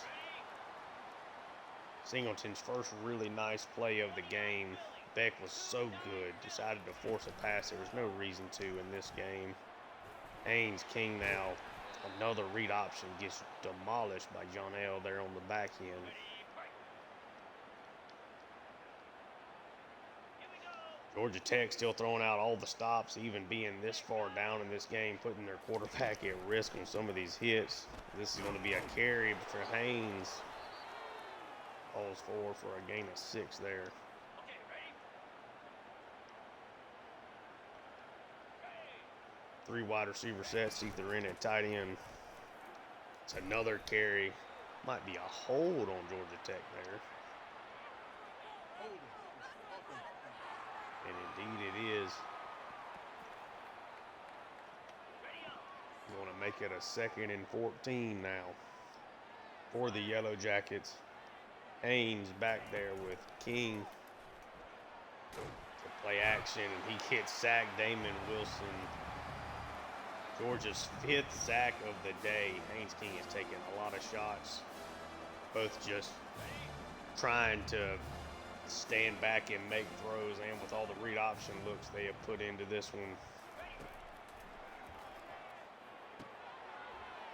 Singleton's first really nice play of the game. Beck was so good, decided to force a pass. There was no reason to in this game. Haynes King now, another read option, gets demolished by John L. there on the back end. Georgia Tech still throwing out all the stops, even being this far down in this game, putting their quarterback at risk on some of these hits. This is going to be a carry for Haynes. Falls forward for a gain of 6 there. Three wide receiver sets, either in at tight end. It's another carry. Might be a hold on Georgia Tech there. And indeed it is. Going to make it a 2nd and 14 now for the Yellow Jackets. Haynes back there with King to play action, and he hits sack Damon Wilson. Georgia's 5th sack of the day. Haynes King has taken a lot of shots, both just trying to stand back and make throws, and with all the read option looks they have put into this one.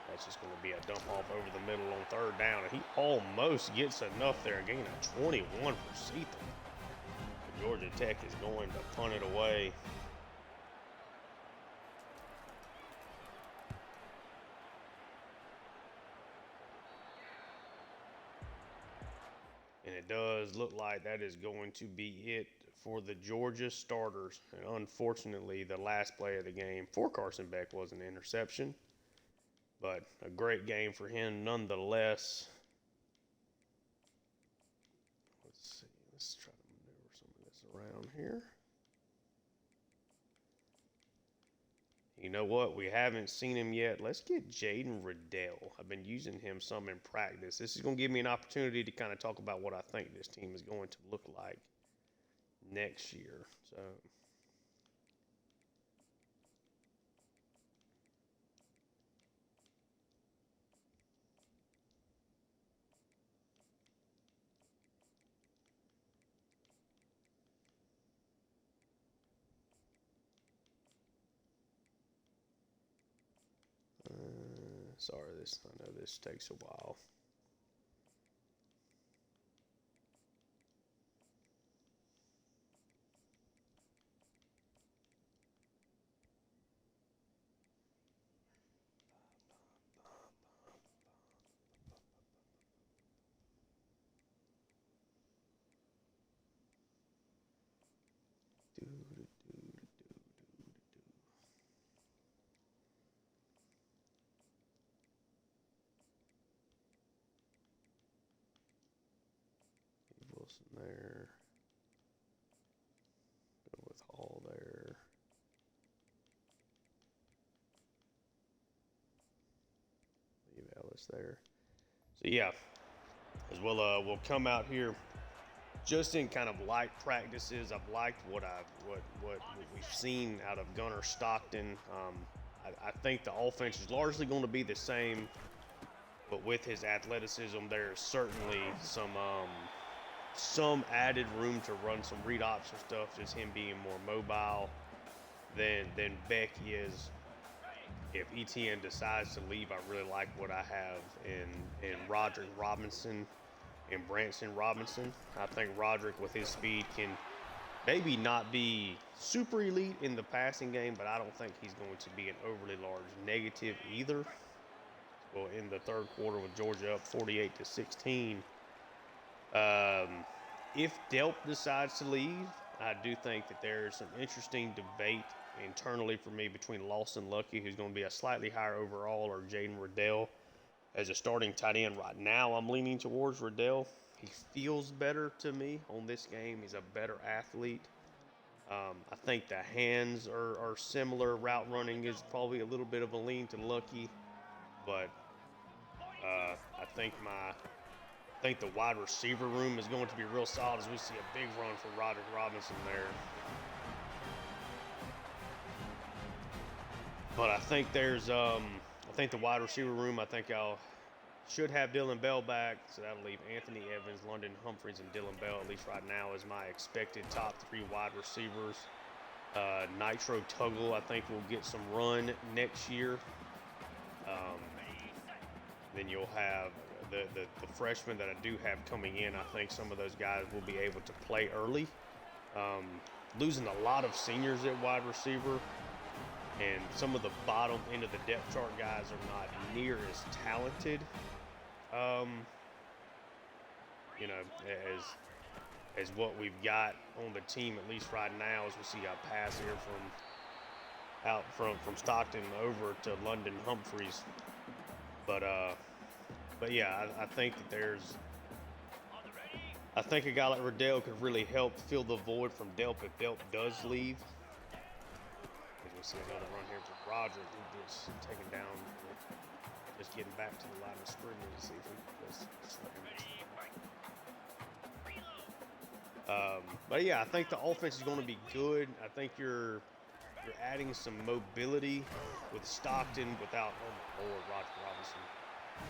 That's just going to be a dump off over the middle on 3rd down, and he almost gets enough there, gain of 21 for Seatham. Georgia Tech is going to punt it away. And it does look like that is going to be it for the Georgia starters. And unfortunately, the last play of the game for Carson Beck was an interception. But a great game for him nonetheless. Let's see. Let's try to maneuver some of this around here. You know what? We haven't seen him yet. Let's get Jaden Riddell. I've been using him some in practice. This is going to give me an opportunity to kind of talk about what I think this team is going to look like next year. So sorry, I know this takes a while. Wilson there. Go with Hall there. Leave Ellis there. So yeah, as well we'll come out here just in kind of light practices. I've liked what we've seen out of Gunnar Stockton. I think the offense is largely going to be the same, but with his athleticism, there's certainly some added room to run some read option stuff, just him being more mobile than Beck is. If ETN decides to leave, I really like what I have in Roderick Robinson and Branson Robinson. I think Roderick with his speed can maybe not be super elite in the passing game, but I don't think he's going to be an overly large negative either. well, in the third quarter with Georgia up 48-16. If Delp decides to leave, I do think that there's some interesting debate internally for me between Lawson Lucky, who's going to be a slightly higher overall, or Jaden Riddell as a starting tight end. Right now, I'm leaning towards Riddell. He feels better to me on this game. He's a better athlete. I think the hands are similar. Route running is probably a little bit of a lean to Lucky, but I think the wide receiver room is going to be real solid as we see a big run for Roderick Robinson there. But I think the wide receiver room, I think I'll should have Dylan Bell back, so that'll leave Anthony Evans, London Humphreys, and Dylan Bell, at least right now, as my expected top 3 wide receivers. Nitro Tuggle, I think, will get some run next year. Then you'll have the freshmen that I do have coming in. I think some of those guys will be able to play early. Losing a lot of seniors at wide receiver, and some of the bottom end of the depth chart guys are not near as talented. As what we've got on the team, at least right now, as we see a pass here from Stockton over to London Humphreys. But yeah, I think that I think a guy like Riddell could really help fill the void from Delp if Delp does leave. As we see another run here from Roger, who gets taken down, just getting back to the line of scrimmage to see if he does. But yeah, I think the offense is going to be good. I think you're adding some mobility with Stockton without, oh my Lord, Roger Robinson,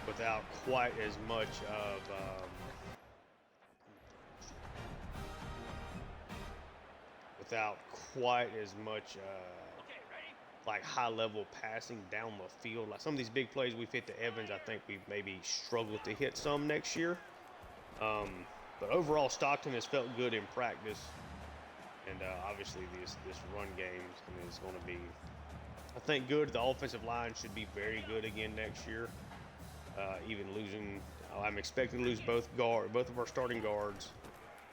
without quite as much of like high-level passing down the field. Like some of these big plays we've hit to Evans, I think we've maybe struggled to hit some next year. But overall, Stockton has felt good in practice. And obviously this run game is going to be, I think, good. The offensive line should be very good again next year. Even losing, I'm expecting to lose both of our starting guards.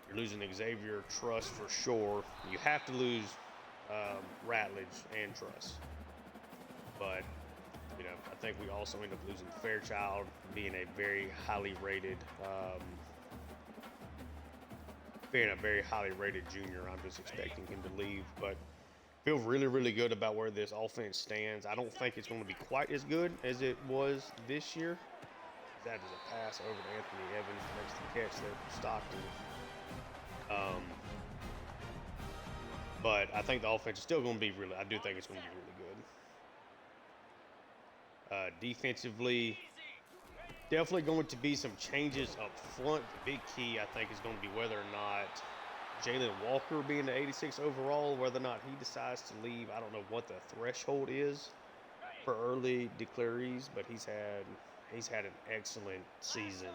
You're losing Xavier Truss for sure. You have to lose Ratledge and Truss. But, I think we also end up losing Fairchild, being a very highly rated junior. I'm just expecting him to leave, but feel really, really good about where this offense stands. I don't think it's going to be quite as good as it was this year. That is a pass over to Anthony Evans, makes the catch there for Stockton. But I think the offense is still going to be I do think it's going to be really good. Defensively, definitely going to be some changes up front. The big key, I think, is going to be whether or not Jalen Walker, being the 86 overall, whether or not he decides to leave. I don't know what the threshold is for early declarees, but he's had an excellent season.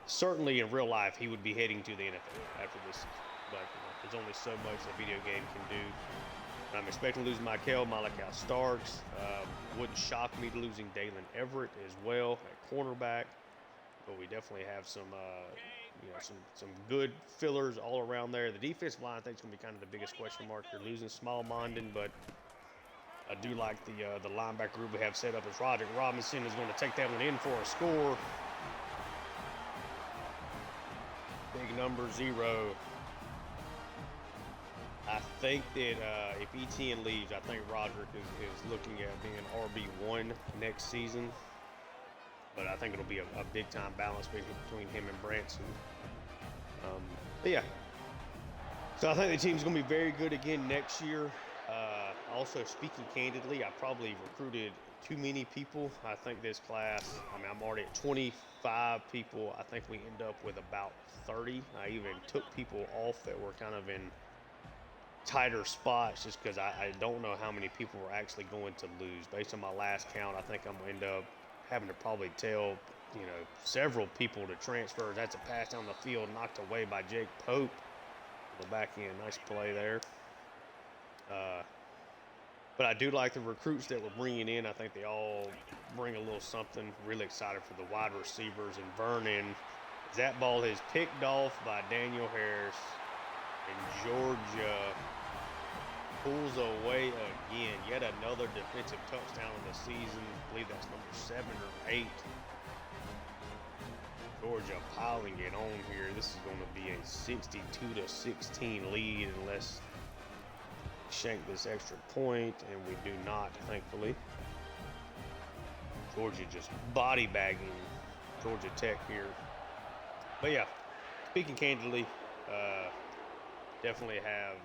Certainly in real life, he would be heading to the NFL after this season. But there's only so much a video game can do. I'm expecting to lose Michael Starks. Wouldn't shock me to losing Dalen Everett as well at cornerback. But we definitely have some good fillers all around there. The defensive line, I think, is going to be kind of the biggest question mark. You're losing Small-Mondin, but I do like the linebacker group we have set up as Roderick Robinson is going to take that one in for a score. Big number 0. I think that if Etienne leaves, I think Roderick is looking at being RB1 next season. But I think it'll be a big-time balance between him and Branson. But yeah. So I think the team's going to be very good again next year. Also, speaking candidly, I probably recruited too many people. I think this class, I'm already at 25 people. I think we end up with about 30. I even took people off that were kind of in tighter spots just because I don't know how many people we're actually going to lose. Based on my last count, I think I'm going to end up having to probably tell, several people to transfer. That's a pass down the field knocked away by Jake Pope. Go back in. Nice play there. But I do like the recruits that we're bringing in. I think they all bring a little something. Really excited for the wide receivers and Vernon. That ball is picked off by Daniel Harris, and Georgia pulls away again. Yet another defensive touchdown in the season. I believe that's number 7 or 8. Georgia piling it on here. This is going to be a 62-16 lead unless shank this extra point, and we do not, thankfully. Georgia just body bagging Georgia Tech here. But yeah, speaking candidly, definitely have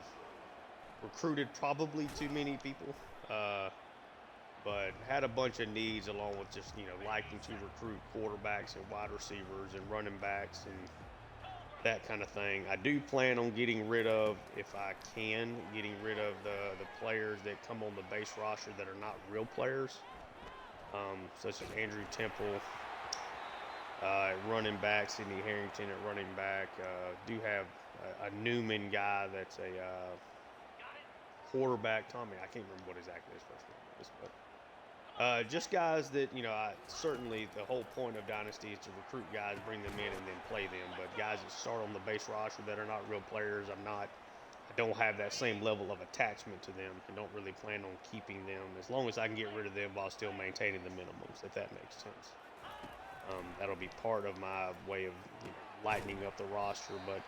recruited probably too many people, but had a bunch of needs along with just, liking to recruit quarterbacks and wide receivers and running backs and that kind of thing. I do plan on getting rid of, if I can, the players that come on the base roster that are not real players, such as Andrew Temple at running back, Sidney Harrington at running back. Do have a Newman guy that's a quarterback. Tommy, I can't remember what exactly his first name is, but just guys that, certainly the whole point of Dynasty is to recruit guys, bring them in, and then play them. But guys that start on the base roster that are not real players, I don't have that same level of attachment to them and don't really plan on keeping them as long as I can get rid of them while still maintaining the minimums, if that makes sense. That'll be part of my way of lightening up the roster. But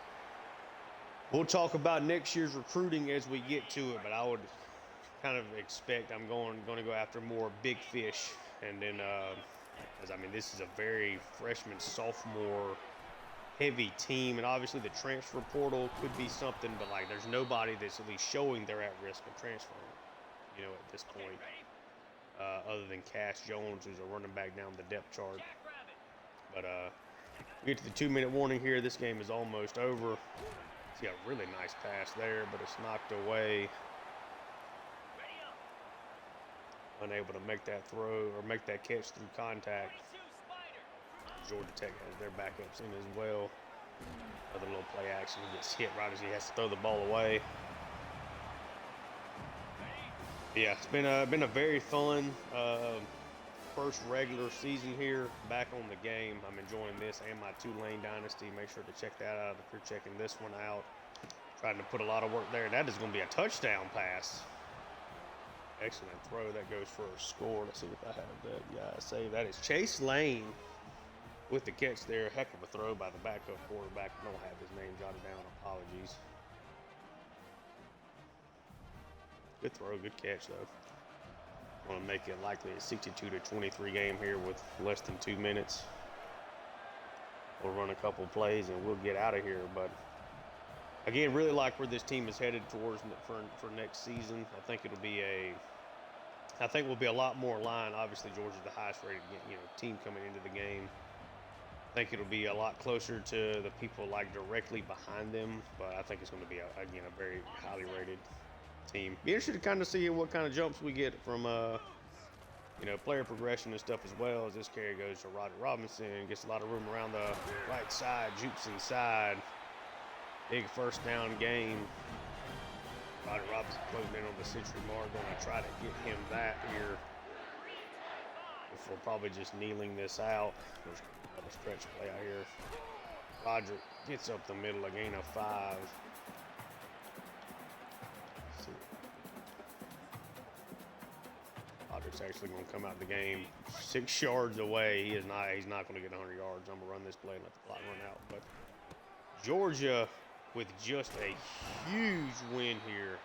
we'll talk about next year's recruiting as we get to it. But I would kind of expect I'm going to go after more big fish, and then this is a very freshman sophomore heavy team, and obviously the transfer portal could be something, but there's nobody that's at least showing they're at risk of transferring, at this point, other than Cash Jones, who's a running back down the depth chart. But we get to the 2-minute warning here. This game is almost over. See a really nice pass there, but it's knocked away. Unable to make that throw or make that catch through contact. Georgia Tech has their backups in as well. Another little play action. He gets hit right as he has to throw the ball away. Yeah, it's been a very fun first regular season here. Back on the game. I'm enjoying this and my Tulane Dynasty. Make sure to check that out if you're checking this one out. Trying to put a lot of work there. That is going to be a touchdown pass. Excellent throw. That goes for a score. Let's see if I have that. Yeah, I save that. Is Chase Lane with the catch there. Heck of a throw by the backup quarterback. I don't have his name jotted down. Apologies. Good throw. Good catch, though. Want to make it likely a 62-23 game here with less than 2 minutes. We'll run a couple plays and we'll get out of here. But again, really like where this team is headed towards for next season. I think we'll be a lot more aligned. Obviously, Georgia's the highest rated team coming into the game. I think it'll be a lot closer to the people directly behind them, but I think it's going to be a very highly rated team. Be interested to kind of see what kind of jumps we get from player progression and stuff, as well as this carry goes to Roderick Robinson. Gets a lot of room around the right side, jukes inside. Big first down game. Roderick Robinson closing in on the century mark. Going to try to get him that here before probably just kneeling this out. There's another stretch play out here. Roderick gets up the middle, a gain of 5. Roderick's actually going to come out the game 6 yards away. He's not going to get 100 yards. I'm going to run this play and let the clock run out. But Georgia, with just a huge win here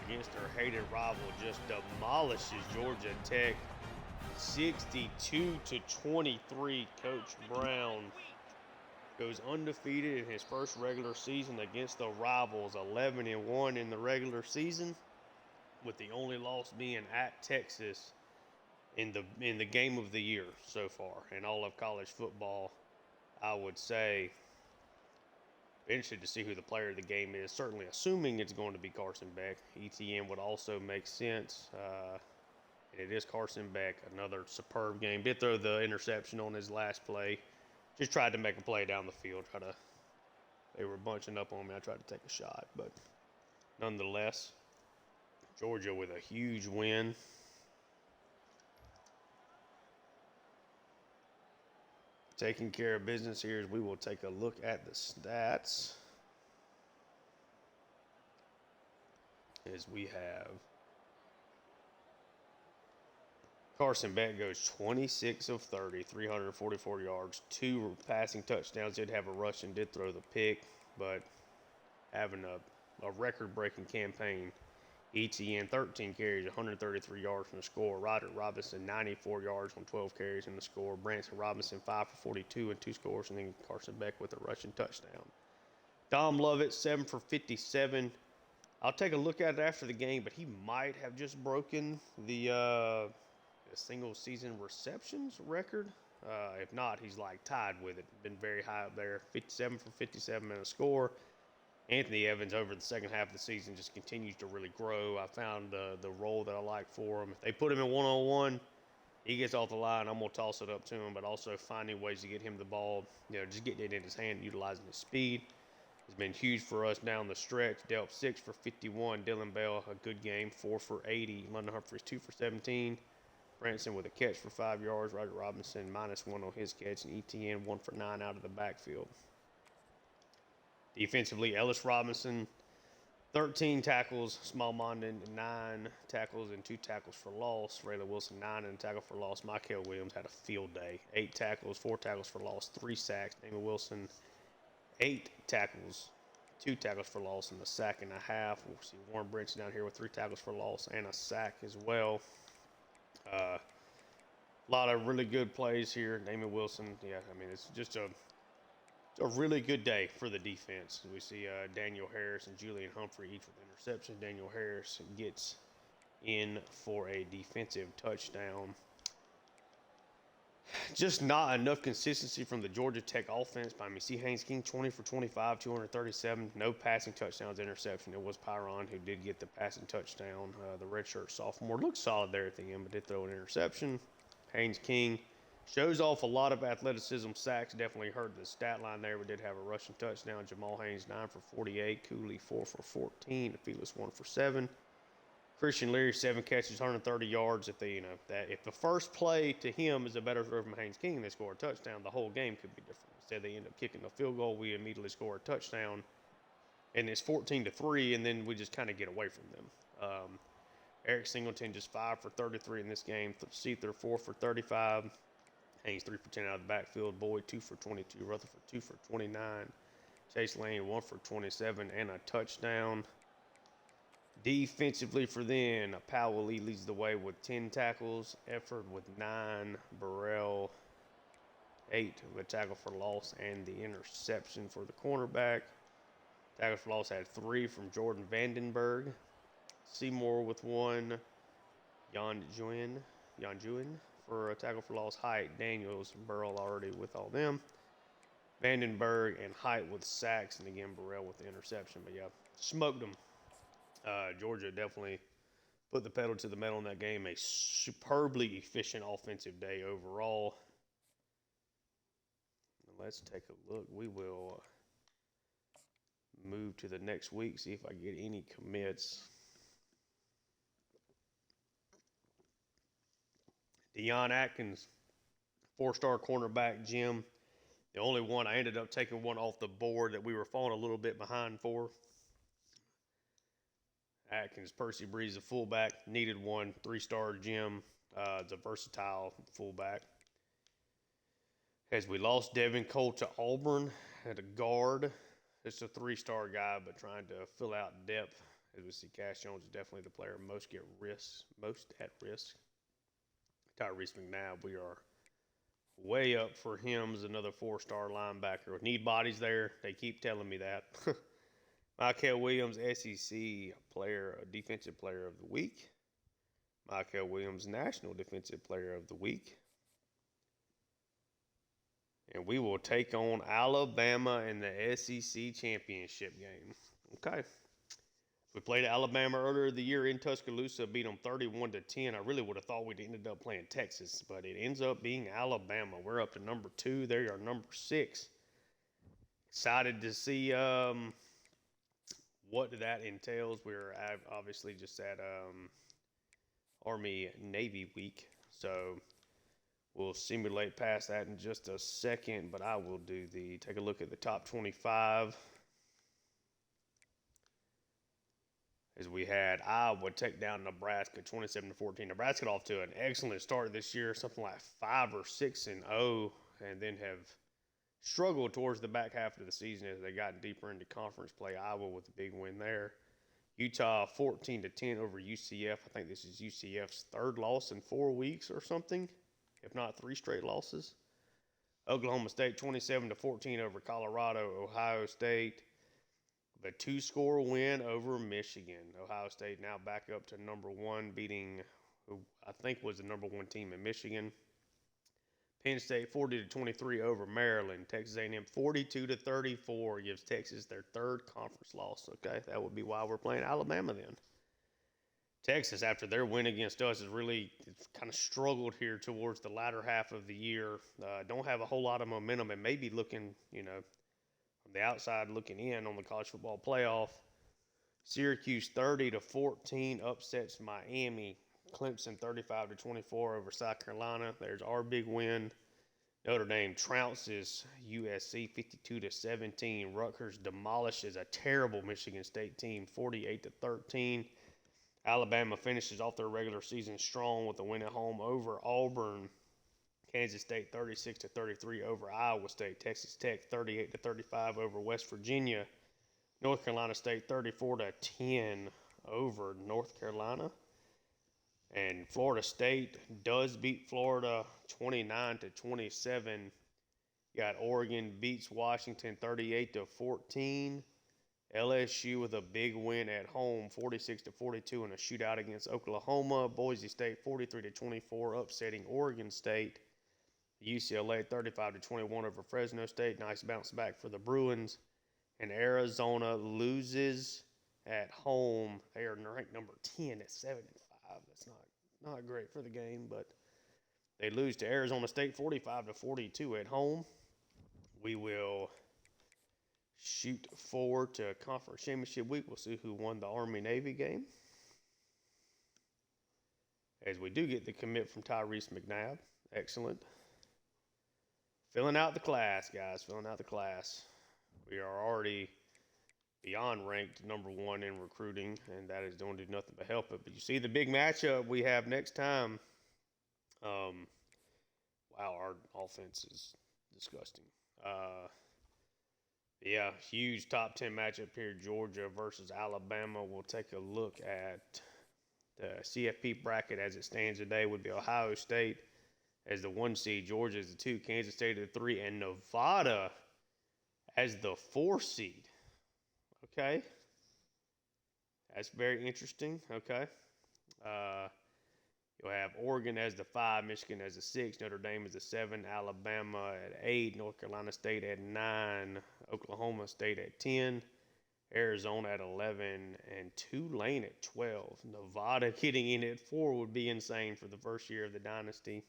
against their hated rival, just demolishes Georgia Tech 62-23. Coach Brown goes undefeated in his first regular season against the rivals, 11-1 in the regular season, with the only loss being at Texas in the game of the year so far in all of college football. I would say interested to see who the player of the game is. Certainly assuming it's going to be Carson Beck. ETN would also make sense. And it is Carson Beck. Another superb game. Did throw the interception on his last play. Just tried to make a play down the field. They were bunching up on me. I tried to take a shot, but nonetheless, Georgia with a huge win. Taking care of business here as we will take a look at the stats. As we have Carson Beck goes 26 of 30, 344 yards, 2 passing touchdowns. Did have a rush and did throw the pick, but having a record-breaking campaign. ETN 13 carries, 133 yards from the score. Roderick Robinson 94 yards on 12 carries in the score. Branson Robinson 5 for 42 and 2 scores, and then Carson Beck with a rushing touchdown. Dom Lovett 7 for 57. I'll take a look at it after the game, but he might have just broken the single season receptions record. If not, he's like tied with it. Been very high up there. 57 for 57 in a score. Anthony Evans over the second half of the season just continues to really grow. I found the role that I like for him. If they put him in one-on-one, he gets off the line, I'm going to toss it up to him, but also finding ways to get him the ball, just getting it in his hand, utilizing his speed has been huge for us down the stretch. Delp 6 for 51. Dylan Bell, a good game, 4 for 80. London Humphreys 2 for 17. Branson with a catch for 5 yards. Roger Robinson -1 on his catch. And ETN 1 for 9 out of the backfield. Defensively, Ellis Robinson, 13 tackles. Small Mondin, 9 tackles and 2 tackles for loss. Rayla Wilson, 9 and a tackle for loss. Michael Williams had a field day. 8 tackles, 4 tackles for loss, 3 sacks. Damon Wilson, 8 tackles, 2 tackles for loss, and a sack and a half. We'll see Warren Brinson down here with 3 tackles for loss and a sack as well. A lot of really good plays here. Damon Wilson, it's just a really good day for the defense. We see Daniel Harris and Julian Humphrey each with interception. Daniel Harris gets in for a defensive touchdown. Just not enough consistency from the Georgia Tech offense. See Haynes King 20 for 25, 237. No passing touchdowns, interception. It was Pyron who did get the passing touchdown. The redshirt sophomore looked solid there at the end, but did throw an interception. Haynes King shows off a lot of athleticism. Sacks definitely hurt the stat line there, but did have a rushing touchdown. Jamal Haynes 9 for 48. Cooley 4 for 14. Felix 1 for 7. Christian Leary 7 catches, 130 yards. If the first play to him is a better throw from Haynes King, they score a touchdown. The whole game could be different. Instead, they end up kicking a field goal. We immediately score a touchdown, and it's 14-3, and then we just kind of get away from them. Eric Singleton just 5 for 33 in this game. Seether 4 for 35. Haynes 3 for 10 out of the backfield. Boyd 2 for 22. Rutherford 2 for 29. Chase Lane 1 for 27 and a touchdown. Defensively for them, Powell Lee leads the way with 10 tackles. Efford with 9. Burrell 8 with a tackle for loss and the interception for the cornerback. Tackle for loss had 3 from Jordan Vandenberg. Seymour with 1. Jan Juin for a tackle for loss. Height, Daniels, Burrell already with all them. Vandenberg and Height with sacks, and again Burrell with the interception. But yeah, smoked them. Georgia definitely put the pedal to the metal in that game. A superbly efficient offensive day overall. Let's take a look. We will move to the next week, see if I get any commits. Deion Atkins, 4-star cornerback. Jim, the only one. I ended up taking one off the board that we were falling a little bit behind for. Atkins, Percy Breeze, a fullback, needed one. 3-star Jim, it's a versatile fullback. As we lost Devin Cole to Auburn at a guard. It's a 3-star guy, but trying to fill out depth. As we see, Cash Jones is definitely the player most at risk. Tyrese McNabb, we are way up for him as another 4-star linebacker. Need bodies there. They keep telling me that. Michael Williams, SEC Defensive Player of the Week. Michael Williams, National Defensive Player of the Week. And we will take on Alabama in the SEC Championship game. Okay. We played Alabama earlier the year in Tuscaloosa, beat them 31-10. I really would have thought we'd ended up playing Texas, but it ends up being Alabama. We're up to number 2. They are number 6. Excited to see what that entails. We're obviously just at Army Navy week, so we'll simulate past that in just a second. But I will take a look at the top 25. As we had Iowa take down Nebraska 27-14. Nebraska got off to an excellent start this year, something like 5 or 6-0, and then have struggled towards the back half of the season as they got deeper into conference play. Iowa with a big win there. Utah 14-10 over UCF. I think this is UCF's third loss in 4 weeks or something, if not 3 straight losses. Oklahoma State 27-14 over Colorado. Ohio State, the 2-score win over Michigan. Ohio State now back up to number 1, beating who I think was the number 1 team in Michigan. Penn State 40-23 over Maryland. Texas A&M 42-34 gives Texas their 3rd conference loss. Okay, that would be why we're playing Alabama then. Texas, after their win against us, has really kind of struggled here towards the latter half of the year. Don't have a whole lot of momentum and maybe looking, from the outside looking in on the college football playoff. Syracuse 30-14 upsets Miami. Clemson 35-24 over South Carolina. There's our big win. Notre Dame trounces USC 52-17. Rutgers demolishes a terrible Michigan State team 48-13. Alabama finishes off their regular season strong with a win at home over Auburn. Kansas State 36-33 over Iowa State. Texas Tech 38-35 over West Virginia. North Carolina State 34-10 over North Carolina. And Florida State does beat Florida 29-27. You got Oregon beats Washington 38-14. LSU with a big win at home, 46-42 in a shootout against Oklahoma. Boise State 43-24 upsetting Oregon State. UCLA 35-21 over Fresno State. Nice bounce back for the Bruins. And Arizona loses at home. They are ranked number 10 at 7-5. That's not great for the game, but they lose to Arizona State 45-42 at home. We will shoot forward to Conference Championship Week. We'll see who won the Army-Navy game. As we do get the commit from Tyrese McNabb. Excellent. Filling out the class, guys. Filling out the class. We are already beyond ranked number 1 in recruiting, and that is going to do nothing but help it. But you see the big matchup we have next time. Wow, our offense is disgusting. Yeah, huge top 10 matchup here. Georgia versus Alabama. We'll take a look at the CFP bracket as it stands today. Would be Ohio State as the 1 seed, Georgia as the 2, Kansas State as the 3, and Nevada as the 4 seed. Okay. That's very interesting. Okay. You'll have Oregon as the 5, Michigan as the 6, Notre Dame as the 7, Alabama at 8, North Carolina State at 9, Oklahoma State at 10, Arizona at 11, and Tulane at 12. Nevada getting in at 4 would be insane for the first year of the Dynasty.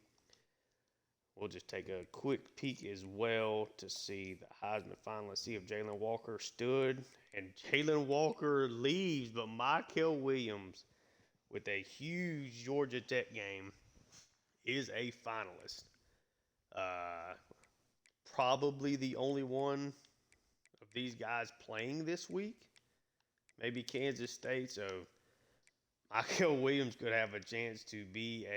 We'll just take a quick peek as well to see the Heisman finalists, see if Jalen Walker stood. And Jalen Walker leaves, but Michael Williams, with a huge Georgia Tech game, is a finalist. Probably the only one of these guys playing this week. Maybe Kansas State. So Michael Williams could have a chance to be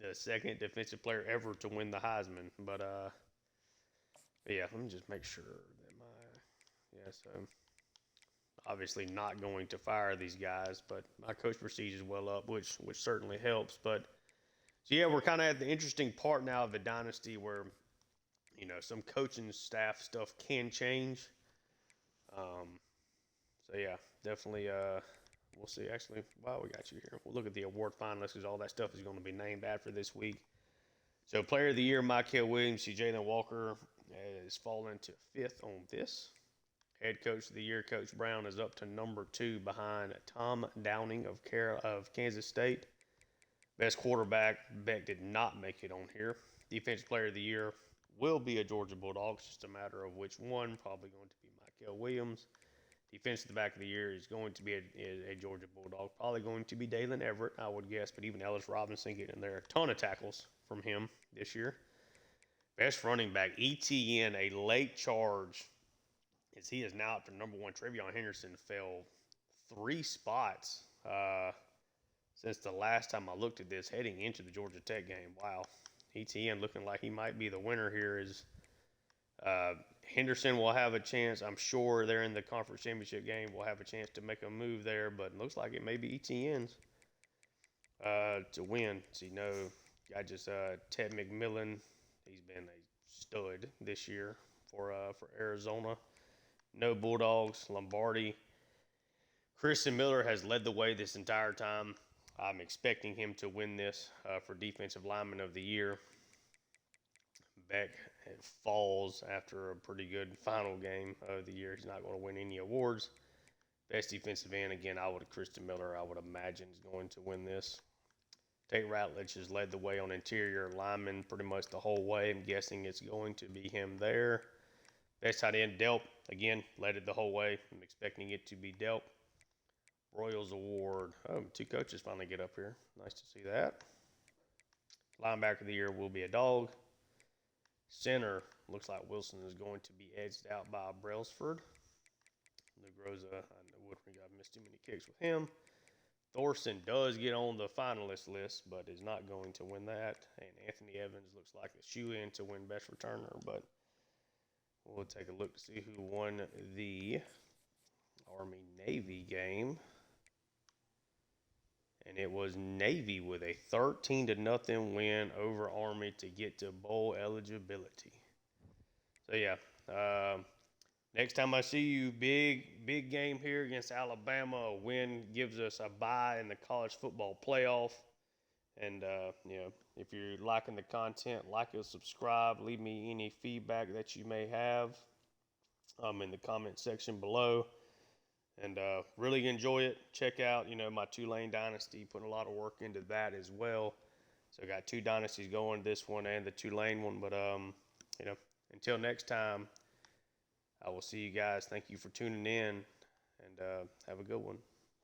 the second defensive player ever to win the Heisman. But yeah, let me just make sure that so obviously not going to fire these guys, but my coach prestige is well up, which certainly helps. But so yeah, we're kind of at the interesting part now of the Dynasty where some coaching staff stuff can change. So yeah, definitely we'll see. Actually, while we got you here, we'll look at the award finalists because all that stuff is going to be named after this week. So Player of the Year, Michael Williams. Jalen Walker has fallen to 5th on this. Head Coach of the Year, Coach Brown, is up to number 2 behind Tom Downing of Kansas State. Best quarterback, Beck did not make it on here. Defensive Player of the Year will be a Georgia Bulldogs, just a matter of which one. Probably going to be Michael Williams. Defensive back of the year is going to be a Georgia Bulldog. Probably going to be Dalen Everett, I would guess, but even Ellis Robinson getting in there. A ton of tackles from him this year. Best running back, ETN, a late charge, as he is now up to number one. Travion Henderson fell 3 spots since the last time I looked at this, heading into the Georgia Tech game. Wow. ETN looking like he might be the winner here. Henderson will have a chance. I'm sure they're in the conference championship game. We'll have a chance to make a move there, but it looks like it may be ETN's to win. So, got just Ted McMillan. He's been a stud this year for Arizona. No Bulldogs. Lombardi. Christian Miller has led the way this entire time. I'm expecting him to win this for Defensive Lineman of the Year. Beck falls after a pretty good final game of the year. He's not going to win any awards. Best defensive end, again, Christian Miller, I would imagine, is going to win this. Tate Ratledge has led the way on interior lineman pretty much the whole way. I'm guessing it's going to be him there. Best tight end, Delp, again, led it the whole way. I'm expecting it to be Delp. Royals Award. Oh, 2 coaches finally get up here. Nice to see that. Linebacker of the year will be a dog. Center, looks like Wilson is going to be edged out by Brailsford. Negroza, I wouldn't have missed too many kicks with him. Thorson does get on the finalist list, but is not going to win that. And Anthony Evans looks like a shoe-in to win best returner, but we'll take a look to see who won the Army-Navy game. And it was Navy with a 13-0 win over Army to get to bowl eligibility. So, yeah, next time I see you, big game here against Alabama. A win gives us a bye in the college football playoff. And, if you're liking the content, like and subscribe. Leave me any feedback that you may have in the comment section below. And really enjoy it. Check out, my Tulane Dynasty. Putting a lot of work into that as well. So I got 2 dynasties going, this one and the Tulane one. But, until next time, I will see you guys. Thank you for tuning in, and have a good one.